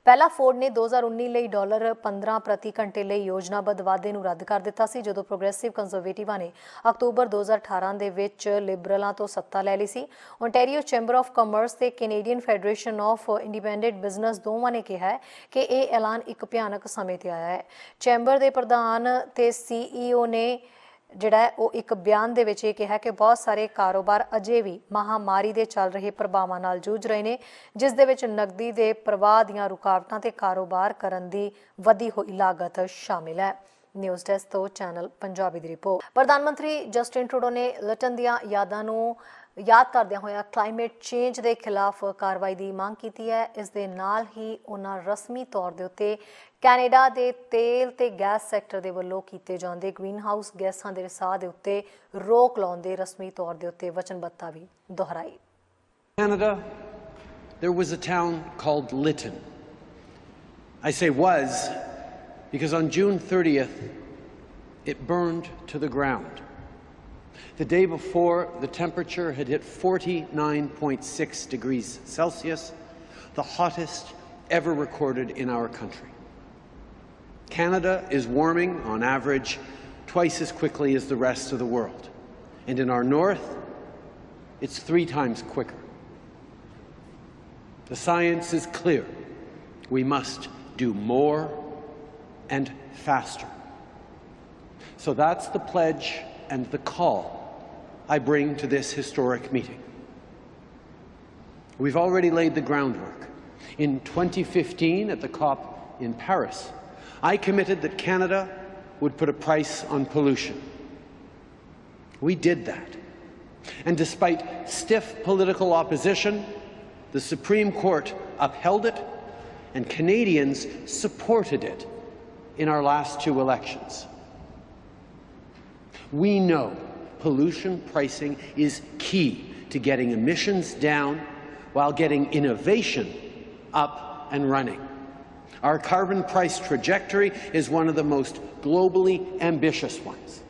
पहला फोर्ड ने 2019 ਲਈ $15 प्रति घंटे ਲਈ योजनाबद्ध वाधे ਨੂੰ ਰੱਦ ਕਰ ਦਿੱਤਾ ਸੀ, ਜਦੋਂ ਪ੍ਰੋਗਰੈਸਿਵ ਕੰਜ਼ਰਵੇਟਿਵਾਂ ਨੇ ਅਕਤੂਬਰ 2018 ਦੇ ਵਿੱਚ ਲਿਬਰਲਾਂ ਤੋਂ ਸੱਤਾ ਲੈ ਲਈ ਸੀ। ਓਂਟਾਰੀਓ ਚੈਂਬਰ ਆਫ ਕਾਮਰਸ ਤੇ Canadian federation of independent business ਦੋਵਾਂ ਨੇ ਕਿਹਾ ਹੈ ਕਿ ਇਹ ਐਲਾਨ ਇੱਕ ਭਿਆਨਕ ਸਮੇਂ ਤੇ ਆਇਆ ਹੈ। ਚੈਂਬਰ ਦੇ ਪ੍ਰਧਾਨ ਤੇ CEO ਨੇ ਜਿਹੜਾ ਉਹ ਇੱਕ ਬਿਆਨ ਦੇ ਵਿੱਚ ਇਹ ਕਿਹਾ ਕਿ ਬਹੁਤ ਸਾਰੇ ਕਾਰੋਬਾਰ ਅਜੇ ਵੀ ਮਹਾਮਾਰੀ ਦੇ ਚੱਲ ਰਹੇ ਪ੍ਰਭਾਵਾਂ ਨਾਲ ਜੂਝ ਰਹੇ ਨੇ, ਜਿਸ ਦੇ ਵਿੱਚ ਨਕਦੀ ਦੇ ਪ੍ਰਵਾਹ ਦੀਆਂ ਰੁਕਾਵਟਾਂ ਤੇ ਕਾਰੋਬਾਰ ਕਰਨ ਦੀ ਵਧੀ ਹੋਈ ਲਾਗਤ ਸ਼ਾਮਿਲ ਹੈ। ਨਿਊਜ਼ ਡੈਸਕ ਤੋਂ ਚੈਨਲ ਪੰਜਾਬੀ ਦੀ ਰਿਪੋਰਟ। ਪ੍ਰਧਾਨ ਮੰਤਰੀ ਜਸਟਿਨ ਟਰੂਡੋ ਨੇ ਲਟਨ ਦੀਆਂ ਯਾਦਾਂ ਨੂੰ याद करदे होया क्लाइमेट चेंज के खिलाफ कार्रवाई की मांग की है। इस दे नाल ही उन्होंने रस्मी तौर के उत्ते कैनेडा के तेल ते गैस सैक्टर के वलों कीते जांदे ग्रीन हाउस गैसां के रिसाव के उत्ते रोक लाउण दे रस्मी तौर के उत्ते वचनबद्धता भी दोहराई। Canada, there was a town called Lytton. I say was because on June 30th, it burned to the ground. The day before, the temperature had hit 49.6 degrees Celsius, the hottest ever recorded in our country. Canada is warming, on average, twice as quickly as the rest of the world. And in our north, it's 3 times quicker. The science is clear. We must do more and faster. So that's the pledge and the call I bring to this historic meeting. We've already laid the groundwork. In 2015, at the COP in Paris, I committed that Canada would put a price on pollution. We did that. And despite stiff political opposition, the Supreme Court upheld it, and Canadians supported it in our last 2 elections. We know pollution pricing is key to getting emissions down while getting innovation up and running. Our carbon price trajectory is one of the most globally ambitious ones,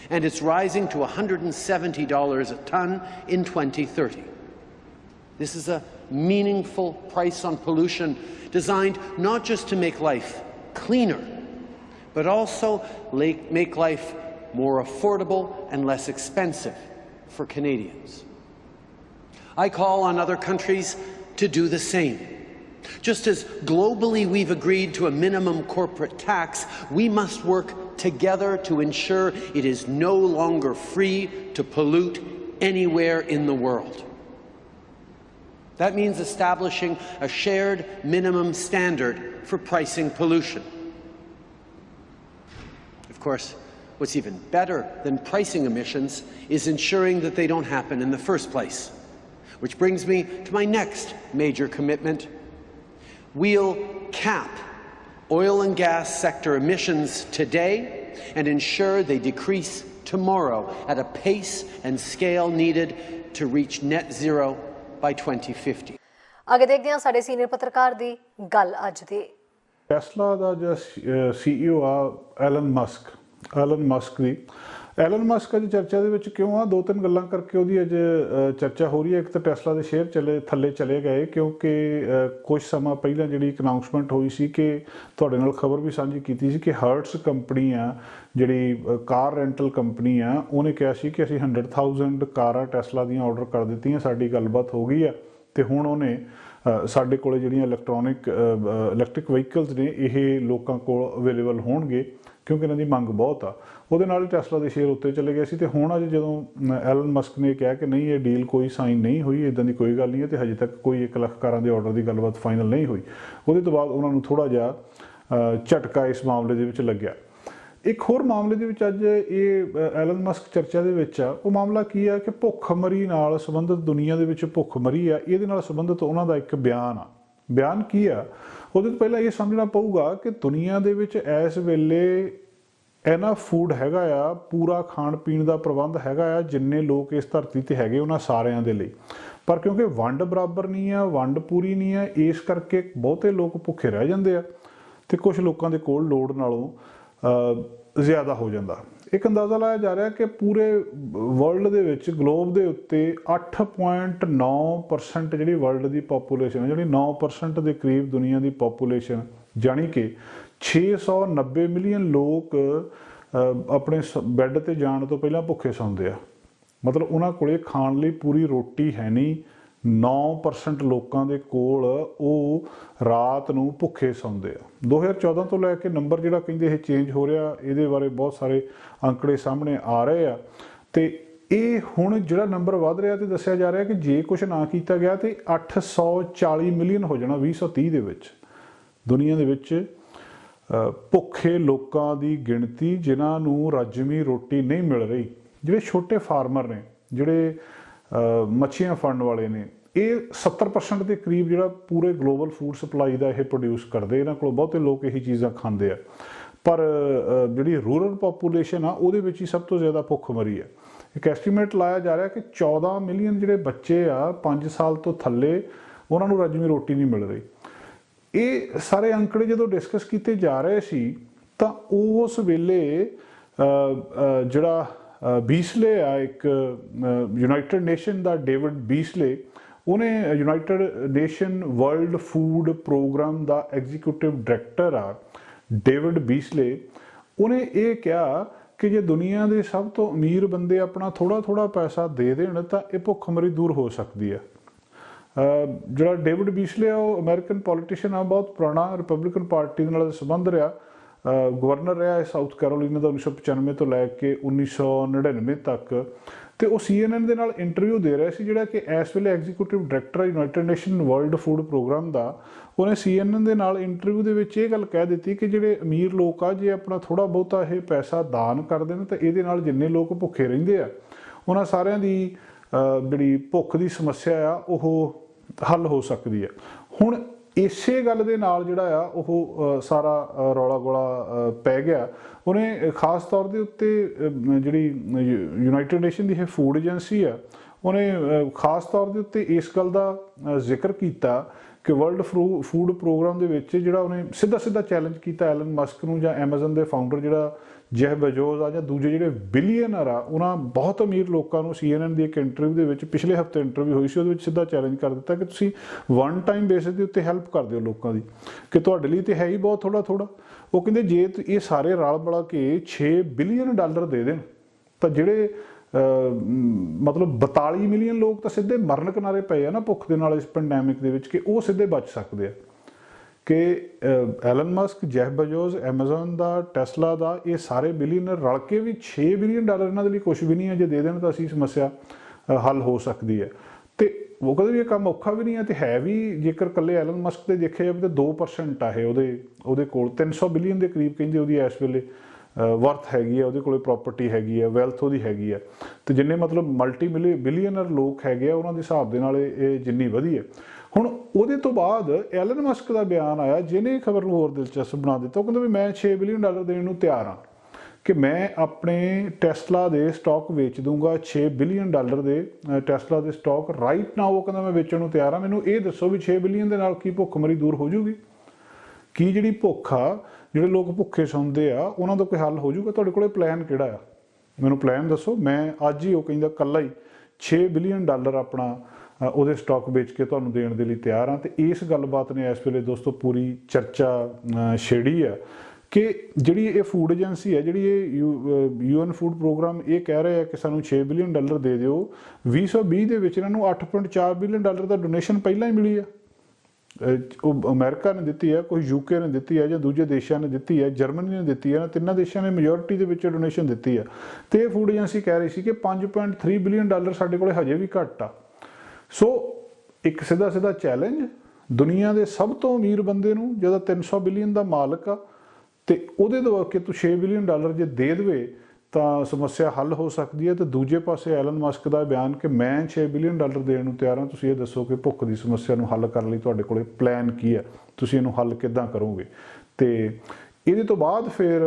and it's rising to $170 a tonne in 2030. This is a meaningful price on pollution designed not just to make life cleaner, but also make life more affordable and less expensive for Canadians. I call on other countries to do the same. Just as globally we've agreed to a minimum corporate tax, we must work together to ensure it is no longer free to pollute anywhere in the world. That means establishing a shared minimum standard for pricing pollution. Of course, what's even better than pricing emissions is ensuring that they don't happen in the first place. Which brings me to my next major commitment. We'll cap oil and gas sector emissions today and ensure they decrease tomorrow at a pace and scale needed to reach net zero by 2050. ਅੱਗੇ ਦੇਖਦੇ ਹਾਂ ਸਾਡੇ ਸੀਨੀਅਰ ਪੱਤਰਕਾਰ ਦੀ ਗੱਲ ਅੱਜ ਦੀ। ਟੈਸਲਾ ਦਾ ਜੋ CEO ਆ ਐਲਨ ਮਸਕ ਦੀ ਚਰਚਾ ਦੇ ਵਿੱਚ ਕਿਉਂ ਆ 2-3 ਗੱਲਾਂ ਕਰਕੇ ਉਹਦੀ ਅੱਜ ਚਰਚਾ ਹੋ ਰਹੀ ਹੈ। ਇੱਕ ਤਾਂ ਟੈਸਲਾ ਦੇ ਸ਼ੇਅਰ ਥੱਲੇ ਚਲੇ ਗਏ ਕਿਉਂਕਿ ਕੁਝ ਸਮਾਂ ਪਹਿਲਾਂ ਜਿਹੜੀ ਇੱਕ ਅਨਾਉਂਸਮੈਂਟ ਹੋਈ ਸੀ ਕਿ ਤੁਹਾਡੇ ਨਾਲ ਖਬਰ ਵੀ ਸਾਂਝੀ ਕੀਤੀ ਸੀ ਕਿ ਹਰਟਸ ਕੰਪਨੀ ਆ ਜਿਹੜੀ ਕਾਰ ਰੈਂਟਲ ਕੰਪਨੀ ਆ ਉਹਨੇ ਕਿਹਾ ਸੀ ਕਿ ਅਸੀਂ 100,000 ਕਾਰਾਂ ਟੈਸਲਾ ਦੀਆਂ ਆਰਡਰ ਕਰ ਦਿੱਤੀਆਂ, ਸਾਡੀ ਗੱਲਬਾਤ ਹੋ ਗਈ ਆ ਤੇ ਹੁਣ ਉਹਨੇ ਸਾਡੇ ਕੋਲ ਜਿਹੜੀਆਂ ਇਲੈਕਟ੍ਰਿਕ ਵਹੀਕਲਸ ਨੇ ਇਹ ਲੋਕਾਂ ਕੋਲ ਅਵੇਲੇਬਲ ਹੋਣਗੇ ਕਿਉਂਕਿ ਇਹਨਾਂ ਦੀ ਮੰਗ ਬਹੁਤ ਆ। ਉਹਦੇ ਨਾਲ ਹੀ ਟੈਸਲਾ ਦੇ ਸ਼ੇਅਰ ਉੱਤੇ ਚਲੇ ਗਏ ਸੀ ਤੇ ਹੁਣ ਅੱਜ ਜਦੋਂ ਐਲਨ ਮਸਕ ਨੇ ਕਿਹਾ ਕਿ ਨਹੀਂ ਇਹ ਡੀਲ ਕੋਈ ਸਾਈਨ ਨਹੀਂ ਹੋਈ, ਇੱਦਾਂ ਦੀ ਕੋਈ ਗੱਲ ਨਹੀਂ ਹੈ ਤੇ ਹਜੇ ਤੱਕ ਕੋਈ 1 ਲੱਖ ਕਾਰਾਂ ਦੇ ਆਰਡਰ ਦੀ ਗੱਲਬਾਤ ਫਾਈਨਲ ਨਹੀਂ ਹੋਈ, ਉਹਦੇ ਤੋਂ ਬਾਅਦ ਉਹਨਾਂ ਨੂੰ ਥੋੜ੍ਹਾ ਜਿਹਾ ਝਟਕਾ ਇਸ ਮਾਮਲੇ ਦੇ ਵਿੱਚ ਲੱਗਿਆ। ਇੱਕ ਹੋਰ ਮਾਮਲੇ ਦੇ ਵਿੱਚ ਅੱਜ ਇਹ ਐਲਨ ਮਸਕ ਚਰਚਾ ਦੇ ਵਿੱਚ ਆ, ਉਹ ਮਾਮਲਾ ਕੀ ਆ ਕਿ ਭੁੱਖਮਰੀ ਨਾਲ ਸੰਬੰਧਿਤ ਦੁਨੀਆ ਦੇ ਵਿੱਚ ਭੁੱਖਮਰੀ ਆ, ਇਹਦੇ ਨਾਲ ਸੰਬੰਧਿਤ ਉਹਨਾਂ ਦਾ ਇੱਕ ਬਿਆਨ ਕੀ ਆ। ਉਹਦੇ ਤੋਂ ਪਹਿਲਾਂ ਇਹ ਸਮਝਣਾ ਪਊਗਾ ਕਿ ਦੁਨੀਆ ਦੇ ਵਿੱਚ ਇਸ ਵੇਲੇ ਇਨ੍ਹਾਂ ਫੂਡ ਹੈਗਾ ਆ, ਪੂਰਾ ਖਾਣ ਪੀਣ ਦਾ ਪ੍ਰਬੰਧ ਹੈਗਾ ਆ, ਜਿੰਨੇ ਲੋਕ ਇਸ ਧਰਤੀ ਤੇ ਹੈਗੇ ਉਹਨਾਂ ਸਾਰਿਆਂ ਦੇ ਲਈ, ਪਰ ਕਿਉਂਕਿ ਵੰਡ ਬਰਾਬਰ ਨਹੀਂ ਆ, ਵੰਡ ਪੂਰੀ ਨਹੀਂ ਆ, ਇਸ ਕਰਕੇ ਬਹੁਤੇ ਲੋਕ ਭੁੱਖੇ ਰਹਿ ਜਾਂਦੇ ਆ ਤੇ ਕੁਝ ਲੋਕਾਂ ਦੇ ਕੋਲ ਲੋੜ ਨਾਲੋਂ ਜ਼ਿਆਦਾ ਹੋ ਜਾਂਦਾ। ਇੱਕ ਅੰਦਾਜ਼ਾ ਲਾਇਆ ਜਾ ਰਿਹਾ ਕਿ ਪੂਰੇ ਵਰਲਡ ਦੇ ਵਿੱਚ ਗਲੋਬ ਦੇ ਉੱਤੇ 8.9% ਜਿਹੜੀ ਵਰਲਡ ਦੀ ਪਾਪੂਲੇਸ਼ਨ ਹੈ, ਜਿਹੜੀ 9% ਦੇ ਕਰੀਬ ਦੁਨੀਆ ਦੀ ਪਾਪੂਲੇਸ਼ਨ, ਜਾਣੀ ਕਿ 690 ਮਿਲੀਅਨ ਲੋਕ ਆਪਣੇ ਬੈੱਡ ਤੇ ਜਾਣ ਤੋਂ ਪਹਿਲਾਂ ਭੁੱਖੇ ਸੌਂਦੇ ਆ। ਮਤਲਬ ਉਹਨਾਂ ਕੋਲੇ ਖਾਣ ਲਈ ਪੂਰੀ ਰੋਟੀ ਹੈ ਨਹੀਂ। 9% ਲੋਕਾਂ ਦੇ ਕੋਲ ਉਹ ਰਾਤ ਨੂੰ ਭੁੱਖੇ ਸੌਂਦੇ ਆ। 2014 ਤੋਂ ਲੈ ਕੇ ਨੰਬਰ ਜਿਹੜਾ ਕਹਿੰਦੇ ਇਹ ਚੇਂਜ ਹੋ ਰਿਹਾ, ਇਹਦੇ ਬਾਰੇ ਬਹੁਤ ਸਾਰੇ ਅੰਕੜੇ ਸਾਹਮਣੇ ਆ ਰਹੇ ਆ ਤੇ ਇਹ ਹੁਣ ਜਿਹੜਾ ਨੰਬਰ ਵੱਧ ਰਿਹਾ ਤੇ ਦੱਸਿਆ ਜਾ ਰਿਹਾ ਕਿ ਜੇ ਕੁਝ ਨਾ ਕੀਤਾ ਗਿਆ ਤੇ 840 ਮਿਲੀਅਨ ਹੋ ਜਾਣਾ 2030 ਦੇ ਵਿੱਚ। ਦੁਨੀਆ ਦੇ ਵਿੱਚ ਭੁੱਖੇ ਲੋਕਾਂ ਦੀ ਗਿਣਤੀ ਜਿਨ੍ਹਾਂ ਨੂੰ ਰੱਜਵੀਂ ਰੋਟੀ ਨਹੀਂ ਮਿਲ ਰਹੀ, ਜਿਹੜੇ ਛੋਟੇ ਫਾਰਮਰ ਨੇ, ਜਿਹੜੇ ਮੱਛੀਆਂ ਫੜਨ ਵਾਲੇ ਨੇ, ਇਹ 70% ਦੇ ਕਰੀਬ ਜਿਹੜਾ ਪੂਰੇ ਗਲੋਬਲ ਫੂਡ ਸਪਲਾਈ ਦਾ ਇਹ ਪ੍ਰੋਡਿਊਸ ਕਰਦੇ। ਇਹਨਾਂ ਕੋਲ ਬਹੁਤੇ ਲੋਕ ਇਹੀ ਚੀਜ਼ਾਂ ਖਾਂਦੇ ਆ, ਪਰ ਜਿਹੜੀ ਰੂਰਲ ਪਾਪੂਲੇਸ਼ਨ ਆ ਉਹਦੇ ਵਿੱਚ ਹੀ ਸਭ ਤੋਂ ਜ਼ਿਆਦਾ ਭੁੱਖਮਰੀ ਹੈ। ਇੱਕ ਐਸਟੀਮੇਟ ਲਾਇਆ ਜਾ ਰਿਹਾ ਕਿ 14 ਮਿਲੀਅਨ ਜਿਹੜੇ ਬੱਚੇ ਆ 5 ਸਾਲ ਤੋਂ ਥੱਲੇ, ਉਹਨਾਂ ਨੂੰ ਰੱਜਵੀਂ ਰੋਟੀ ਨਹੀਂ ਮਿਲ ਰਹੀ। ਇਹ ਸਾਰੇ ਅੰਕੜੇ ਜਦੋਂ ਡਿਸਕਸ ਕੀਤੇ ਜਾ ਰਹੇ ਸੀ ਤਾਂ ਉਸ ਵੇਲੇ ਜਿਹੜਾ ਬੀਸਲੇ ਆ ਇੱਕ ਯੂਨਾਈਟਿਡ ਨੇਸ਼ਨ ਦਾ ਡੇਵਿਡ ਬੀਸਲੇ, ਉਹਨੇ United Nation World Food Programme ਦਾ ਐਗਜ਼ੀਕਿਊਟਿਵ ਡਾਇਰੈਕਟਰ ਆ ਡੇਵਿਡ ਬੀਸਲੇ, ਉਹਨੇ ਇਹ ਕਿਹਾ ਕਿ ਜੇ ਦੁਨੀਆ ਦੇ ਸਭ ਤੋਂ ਅਮੀਰ ਬੰਦੇ ਆਪਣਾ ਥੋੜ੍ਹਾ ਥੋੜ੍ਹਾ ਪੈਸਾ ਦੇ ਦੇਣ ਤਾਂ ਇਹ ਭੁੱਖਮਰੀ ਦੂਰ ਹੋ ਸਕਦੀ ਹੈ। ਜਿਹੜਾ ਡੇਵਿਡ ਬੀਸਲੇ ਆ ਉਹ ਅਮਰੀਕਨ ਪੋਲੀਟੀਸ਼ੀਅਨ ਆ, ਬਹੁਤ ਪੁਰਾਣਾ ਰਿਪਬਲਿਕਨ ਪਾਰਟੀ ਦੇ ਨਾਲ ਸੰਬੰਧ ਰਿਹਾ, ਗਵਰਨਰ ਰਿਹਾ ਹੈ ਸਾਊਥ ਕੈਰੋਲੀਨਾ ਦਾ 1995 ਤੋਂ ਲੈ ਕੇ 1999 ਤੱਕ। ਤੇ ਉਹ CNN ਦੇ ਨਾਲ ਇੰਟਰਵਿਊ ਦੇ ਰਿਹਾ ਸੀ, ਜਿਹੜਾ ਕਿ ਇਸ ਵੇਲੇ ਐਗਜ਼ੀਕਿਊਟਿਵ ਡਾਇਰੈਕਟਰ ਹੈ United Nation World Food Programme ਦਾ। ਉਹਨੇ CNN ਦੇ ਨਾਲ ਇੰਟਰਵਿਊ ਦੇ ਵਿੱਚ ਇਹ ਗੱਲ ਕਹਿ ਦਿੱਤੀ ਕਿ ਜਿਹੜੇ ਅਮੀਰ ਲੋਕ ਆ ਜੇ ਆਪਣਾ ਥੋੜ੍ਹਾ ਬਹੁਤਾ ਇਹ ਪੈਸਾ ਦਾਨ ਕਰਦੇ ਨੇ ਤਾਂ ਇਹਦੇ ਨਾਲ ਜਿੰਨੇ ਲੋਕ ਭੁੱਖੇ ਰਹਿੰਦੇ ਆ ਉਹਨਾਂ ਸਾਰਿਆਂ ਦੀ ਜਿਹੜੀ ਭੁੱਖ ਦੀ ਸਮੱਸਿਆ ਆ ਉਹ ਹੱਲ ਹੋ ਸਕਦੀ ਹੈ। ਹੁਣ ਇਸੇ ਗੱਲ ਦੇ ਨਾਲ ਜਿਹੜਾ ਆ ਉਹ ਸਾਰਾ ਰੌਲਾ ਗੋਲਾ ਪੈ ਗਿਆ। ਉਹਨੇ ਖਾਸ ਤੌਰ ਦੇ ਉੱਤੇ ਜਿਹੜੀ ਯੂਨਾਈਟਿਡ ਨੇਸ਼ਨ ਦੀ ਇਹ ਫੂਡ ਏਜੰਸੀ ਆ, ਉਹਨੇ ਖਾਸ ਤੌਰ ਦੇ ਉੱਤੇ ਇਸ ਗੱਲ ਦਾ ਜ਼ਿਕਰ ਕੀਤਾ ਕਿ ਵਰਲਡ ਫੂਡ ਪ੍ਰੋਗਰਾਮ ਦੇ ਵਿੱਚ ਜਿਹੜਾ ਉਹਨੇ ਸਿੱਧਾ ਚੈਲੰਜ ਕੀਤਾ ਐਲਨ ਮਸਕ ਨੂੰ ਜਾਂ ਐਮਾਜ਼ਨ ਦੇ ਫਾਊਂਡਰ ਜਿਹੜਾ ਜੈਫ ਬੇਜ਼ੋਸ ਆ ਜਾਂ ਦੂਜੇ ਜਿਹੜੇ ਬਿਲੀਅਨਰ ਆ, ਉਹਨਾਂ ਬਹੁਤ ਅਮੀਰ ਲੋਕਾਂ ਨੂੰ CNN ਦੀ ਇੱਕ ਇੰਟਰਵਿਊ ਦੇ ਵਿੱਚ ਪਿਛਲੇ ਹਫ਼ਤੇ ਇੰਟਰਵਿਊ ਹੋਈ ਸੀ, ਉਹਦੇ ਵਿੱਚ ਸਿੱਧਾ ਚੈਲੰਜ ਕਰ ਦਿੱਤਾ ਕਿ ਤੁਸੀਂ ਵਨ ਟਾਈਮ ਬੇਸਿਸ ਦੇ ਉੱਤੇ ਹੈਲਪ ਕਰਦੇ ਹੋ ਲੋਕਾਂ ਦੀ, ਕਿ ਤੁਹਾਡੇ ਲਈ ਤੇ ਹੈ ਹੀ ਬਹੁਤ ਥੋੜ੍ਹਾ। ਉਹ ਕਹਿੰਦੇ ਜੇ ਇਹ ਸਾਰੇ ਰਲ ਬੜਾ ਕੇ $6 ਬਿਲੀਅਨ ਦੇ ਦੇਣ ਤਾਂ ਜਿਹੜੇ ਮਤਲਬ 42 ਮਿਲੀਅਨ ਲੋਕ ਤਾਂ ਸਿੱਧੇ ਮਰਨ ਕਿਨਾਰੇ ਪਏ ਆ ਨਾ ਭੁੱਖ ਦੇ ਨਾਲ ਇਸ ਪੈਂਡੈਮਿਕ ਦੇ ਵਿੱਚ, ਕਿ ਉਹ ਸਿੱਧੇ ਬਚ ਸਕਦੇ ਆ। ਕਿ ਐਲਨ ਮਸਕ, ਜੈਫ ਬੇਜ਼ੋਸ, ਐਮਾਜ਼ਨ ਦਾ, ਟੈਸਲਾ ਦਾ, ਇਹ ਸਾਰੇ ਬਿਲੀਅਨਰ ਰਲ ਕੇ ਵੀ $6 ਬਿਲੀਅਨ ਇਹਨਾਂ ਦੇ ਲਈ ਕੁਛ ਵੀ ਨਹੀਂ ਹੈ। ਜੇ ਦੇ ਦੇਣ ਤਾਂ ਅਸੀਂ ਸਮੱਸਿਆ ਹੱਲ ਹੋ ਸਕਦੀ ਹੈ। ਤੇ ਉਹ ਕਹਿੰਦੇ ਵੀ ਇਹ ਕੰਮ ਔਖਾ ਵੀ ਨਹੀਂ ਹੈ, ਤੇ ਹੈ ਵੀ ਜੇਕਰ ਇਕੱਲੇ ਐਲਨ ਮਸਕ ਤੇ ਦੇਖਿਆ ਜਾਵੇ ਤਾਂ 2% ਆ ਇਹ ਉਹਦੇ ਕੋਲ 300 ਬਿਲੀਅਨ ਦੇ ਕਰੀਬ ਕਹਿੰਦੇ ਉਹਦੀ ਇਸ ਵੇਲੇ ਵਰਥ ਹੈਗੀ ਹੈ, ਉਹਦੇ ਕੋਲ ਪ੍ਰੋਪਰਟੀ ਹੈਗੀ ਹੈ, ਵੈਲਥ ਉਹਦੀ ਹੈਗੀ ਹੈ। ਤੇ ਜਿੰਨੇ ਮਤਲਬ ਮਲਟੀ ਬਿਲੀਅਨਰ ਲੋਕ ਹੈਗੇ ਆ ਉਹਨਾਂ ਦੇ ਹਿਸਾਬ ਦੇ ਨਾਲ ਇਹ ਜਿੰਨੀ ਵਧੀ ਹੈ। ਹੁਣ ਉਹਦੇ ਤੋਂ ਬਾਅਦ ਐਲਨ ਮਸਕ ਦਾ ਬਿਆਨ ਆਇਆ ਜਿਹਨੇ ਖਬਰ ਨੂੰ ਹੋਰ ਦਿਲਚਸਪ ਬਣਾ ਦਿੱਤਾ। ਉਹ ਕਹਿੰਦਾ ਵੀ ਮੈਂ $6 ਬਿਲੀਅਨ ਦੇਣ ਨੂੰ ਤਿਆਰ ਹਾਂ, ਕਿ ਮੈਂ ਆਪਣੇ ਟੈਸਲਾ ਦੇ ਸਟਾਕ ਵੇਚ ਦੂੰਗਾ। $6 ਬਿਲੀਅਨ ਦੇ ਟੈਸਲਾ ਦੇ ਸਟਾਕ ਰਾਈਟ ਨਾਓ ਉਹ ਕਹਿੰਦਾ ਮੈਂ ਵੇਚਣ ਨੂੰ ਤਿਆਰ ਹਾਂ। ਮੈਨੂੰ ਇਹ ਦੱਸੋ ਵੀ $6 ਬਿਲੀਅਨ ਦੇ ਨਾਲ ਕੀ ਭੁੱਖਮਰੀ ਦੂਰ ਹੋ ਜੂਗੀ? ਕੀ ਜਿਹੜੀ ਭੁੱਖ ਆ, ਜਿਹੜੇ ਲੋਕ ਭੁੱਖੇ ਸੌਂਦੇ ਆ, ਉਹਨਾਂ ਦਾ ਕੋਈ ਹੱਲ ਹੋ ਜੂਗਾ? ਤੁਹਾਡੇ ਕੋਲੇ ਪਲਾਨ ਕਿਹੜਾ ਆ? ਮੈਨੂੰ ਪਲਾਨ ਦੱਸੋ। ਮੈਂ ਅੱਜ ਹੀ ਉਹ ਕਹਿੰਦਾ ਇਕੱਲਾ ਹੀ $6 ਬਿਲੀਅਨ ਆਪਣਾ ਉਹਦੇ ਸਟਾਕ ਵੇਚ ਕੇ ਤੁਹਾਨੂੰ ਦੇਣ ਦੇ ਲਈ ਤਿਆਰ ਹਾਂ। ਤੇ ਇਸ ਗੱਲਬਾਤ ਨੇ ਇਸ ਵੇਲੇ ਦੋਸਤੋ ਪੂਰੀ ਚਰਚਾ ਛੇੜੀ ਆ ਕਿ ਜਿਹੜੀ ਇਹ ਫੂਡ ਏਜੰਸੀ ਹੈ, ਜਿਹੜੀ ਇਹ UN ਫੂਡ ਪ੍ਰੋਗਰਾਮ, ਇਹ ਕਹਿ ਰਹੇ ਆ ਕਿ ਸਾਨੂੰ $6 ਬਿਲੀਅਨ ਦੇ ਦਿਓ। 2020 ਦੇ ਵਿੱਚ ਇਹਨਾਂ ਨੂੰ $8.4 ਬਿਲੀਅਨ ਦਾ ਡੋਨੇਸ਼ਨ ਪਹਿਲਾਂ ਹੀ ਮਿਲੀ ਆ। ਉਹ ਅਮਰੀਕਾ ਨੇ ਦਿੱਤੀ ਹੈ, ਕੋਈ UK ਨੇ ਦਿੱਤੀ ਹੈ, ਜਾਂ ਦੂਜੇ ਦੇਸ਼ਾਂ ਨੇ ਦਿੱਤੀ ਹੈ, ਜਰਮਨੀ ਨੇ ਦਿੱਤੀ ਹੈ। ਤਿੰਨਾਂ ਦੇਸ਼ਾਂ ਨੇ ਮੈਜੋਰਿਟੀ ਦੇ ਵਿੱਚ ਡੋਨੇਸ਼ਨ ਦਿੱਤੀ ਹੈ। ਤੇ ਇਹ ਫੂਡ ਏਜੰਸੀ ਕਹਿ ਰਹੀ ਸੀ ਕਿ $5.3 ਬਿਲੀਅਨ ਸਾਡੇ ਕੋਲ ਹਜੇ ਵੀ ਘੱਟ ਆ। ਸੋ ਇੱਕ ਸਿੱਧਾ ਚੈਲੰਜ ਦੁਨੀਆ ਦੇ ਸਭ ਤੋਂ ਅਮੀਰ ਬੰਦੇ ਨੂੰ, ਜਿਹਦਾ 300 ਬਿਲੀਅਨ ਦਾ ਮਾਲਕ ਆ, ਤੇ ਉਹਦੇ ਤੋਂ ਕਿ ਤੂੰ $6 ਬਿਲੀਅਨ ਜੇ ਦੇ ਦੇਵੇ ਤਾਂ ਸਮੱਸਿਆ ਹੱਲ ਹੋ ਸਕਦੀ ਹੈ। ਤੇ ਦੂਜੇ ਪਾਸੇ ਐਲਨ ਮਸਕ ਦਾ ਬਿਆਨ ਕਿ ਮੈਂ $6 ਬਿਲੀਅਨ ਦੇਣ ਨੂੰ ਤਿਆਰ ਹਾਂ। ਤੁਸੀਂ ਇਹ ਦੱਸੋ ਕਿ ਭੁੱਖ ਦੀ ਸਮੱਸਿਆ ਨੂੰ ਹੱਲ ਕਰਨ ਲਈ ਤੁਹਾਡੇ ਕੋਲੇ ਪਲਾਨ ਕੀ ਹੈ? ਤੁਸੀਂ ਇਹਨੂੰ ਹੱਲ ਕਿੱਦਾਂ ਕਰੋਗੇ? ਤੇ ਇਹਦੇ ਤੋਂ ਬਾਅਦ ਫਿਰ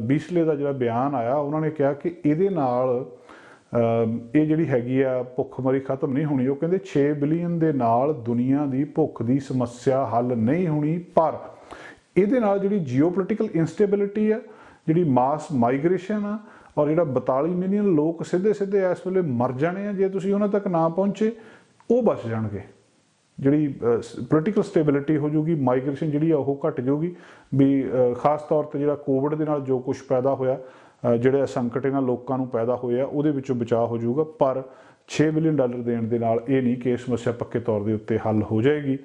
ਬੀਸਲੇ ਦਾ ਜਿਹੜਾ ਬਿਆਨ ਆਇਆ, ਉਹਨਾਂ ਨੇ ਕਿਹਾ ਕਿ ਇਹਦੇ ਨਾਲ ਇਹ ਜਿਹੜੀ ਹੈਗੀ ਆ ਭੁੱਖਮਰੀ ਖਤਮ ਨਹੀਂ ਹੋਣੀ। ਉਹ ਕਹਿੰਦੇ $6 ਬਿਲੀਅਨ ਦੇ ਨਾਲ ਦੁਨੀਆ ਦੀ ਭੁੱਖ ਦੀ ਸਮੱਸਿਆ ਹੱਲ ਨਹੀਂ ਹੋਣੀ, ਪਰ ਇਹਦੇ ਨਾਲ ਜਿਹੜੀ ਜੀਓਪੋਲੀਟੀਕਲ ਇੰਸਟੇਬਿਲਿਟੀ ਆ, ਜਿਹੜੀ ਮਾਸ ਮਾਈਗ੍ਰੇਸ਼ਨ ਆ, ਔਰ ਜਿਹੜਾ 42 ਮਿਲੀਅਨ ਲੋਕ ਸਿੱਧੇ ਇਸ ਵੇਲੇ ਮਰ ਜਾਣੇ ਆ ਜੇ ਤੁਸੀਂ ਉਹਨਾਂ ਤੱਕ ਨਾ ਪਹੁੰਚੇ, ਉਹ ਬਚ ਜਾਣਗੇ। ਜਿਹੜੀ ਪੋਲੀਟੀਕਲ ਸਟੇਬਿਲਿਟੀ ਹੋ ਜੂਗੀ, ਮਾਈਗ੍ਰੇਸ਼ਨ ਜਿਹੜੀ ਆ ਉਹ ਘਟ ਜਾਊਗੀ। ਵੀ ਖਾਸ ਤੌਰ ਤੇ ਜਿਹੜਾ ਕੋਵਿਡ ਦੇ ਨਾਲ ਜੋ ਕੁਝ ਪੈਦਾ ਹੋਇਆ, ਜਿਹੜੇ ਸੰਕਟ ਇਹਨਾਂ ਲੋਕਾਂ ਨੂੰ ਪੈਦਾ ਹੋਏ ਆ, ਉਹਦੇ ਵਿੱਚੋਂ ਬਚਾਅ ਹੋ ਜਾਊਗਾ। ਪਰ $6 ਬਿਲੀਅਨ ਦੇਣ ਦੇ ਨਾਲ ਇਹ ਨਹੀਂ ਕਿ ਇਹ ਸਮੱਸਿਆ ਪੱਕੇ ਤੌਰ ਦੇ ਉੱਤੇ ਹੱਲ ਹੋ ਜਾਏਗੀ।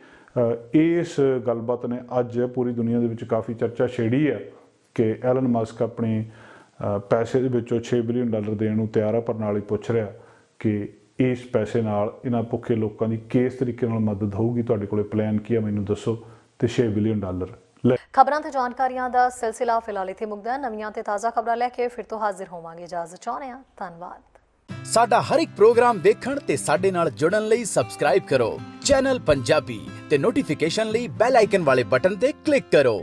ਇਸ ਗੱਲਬਾਤ ਨੇ ਅੱਜ ਪੂਰੀ ਦੁਨੀਆ ਦੇ ਵਿੱਚ ਕਾਫੀ ਚਰਚਾ ਛੇੜੀ ਹੈ ਕਿ ਐਲਨ ਮਸਕ ਆਪਣੇ ਪੈਸੇ ਦੇ ਵਿੱਚੋਂ $6 ਬਿਲੀਅਨ ਦੇਣ ਨੂੰ ਤਿਆਰ ਆ, ਪਰ ਨਾਲ ਹੀ ਪੁੱਛ ਰਿਹਾ ਕਿ ਇਸ ਪੈਸੇ ਨਾਲ ਇਹਨਾਂ ਭੁੱਖੇ ਲੋਕਾਂ ਦੀ ਕਿਸ ਤਰੀਕੇ ਨਾਲ ਮਦਦ ਹੋਊਗੀ? ਤੁਹਾਡੇ ਕੋਲੇ ਪਲਾਨ ਕੀ ਆ? ਮੈਨੂੰ ਦੱਸੋ। ਤੇ $6 ਬਿਲੀਅਨ ਖਬਰਾਂ ਤੇ ਜਾਣਕਾਰੀਆਂ ਦਾ ਸਿਲਸਿਲਾ ਫਿਲਹਾਲ ਇੱਥੇ ਮੁੱਕਦਾ ਹੈ। ਨਵੀਆਂ ਤੇ ਤਾਜ਼ਾ ਖਬਰਾਂ ਲੈ ਕੇ ਫਿਰ ਤੋਂ ਹਾਜ਼ਰ ਹੋਵਾਂਗੇ। ਇਜਾਜ਼ਤ ਚਾਹੁੰਦੇ ਹਾਂ। ਧੰਨਵਾਦ। ਸਾਡਾ ਹਰ ਇੱਕ ਪ੍ਰੋਗਰਾਮ ਦੇਖਣ ਤੇ ਸਾਡੇ ਨਾਲ ਜੁੜਨ ਲਈ ਸਬਸਕ੍ਰਾਈਬ ਕਰੋ ਚੈਨਲ ਪੰਜਾਬੀ ਤੇ ਨੋਟੀਫਿਕੇਸ਼ਨ ਲਈ ਬੈਲ ਆਈਕਨ ਵਾਲੇ ਬਟਨ ਤੇ ਕਲਿੱਕ ਕਰੋ।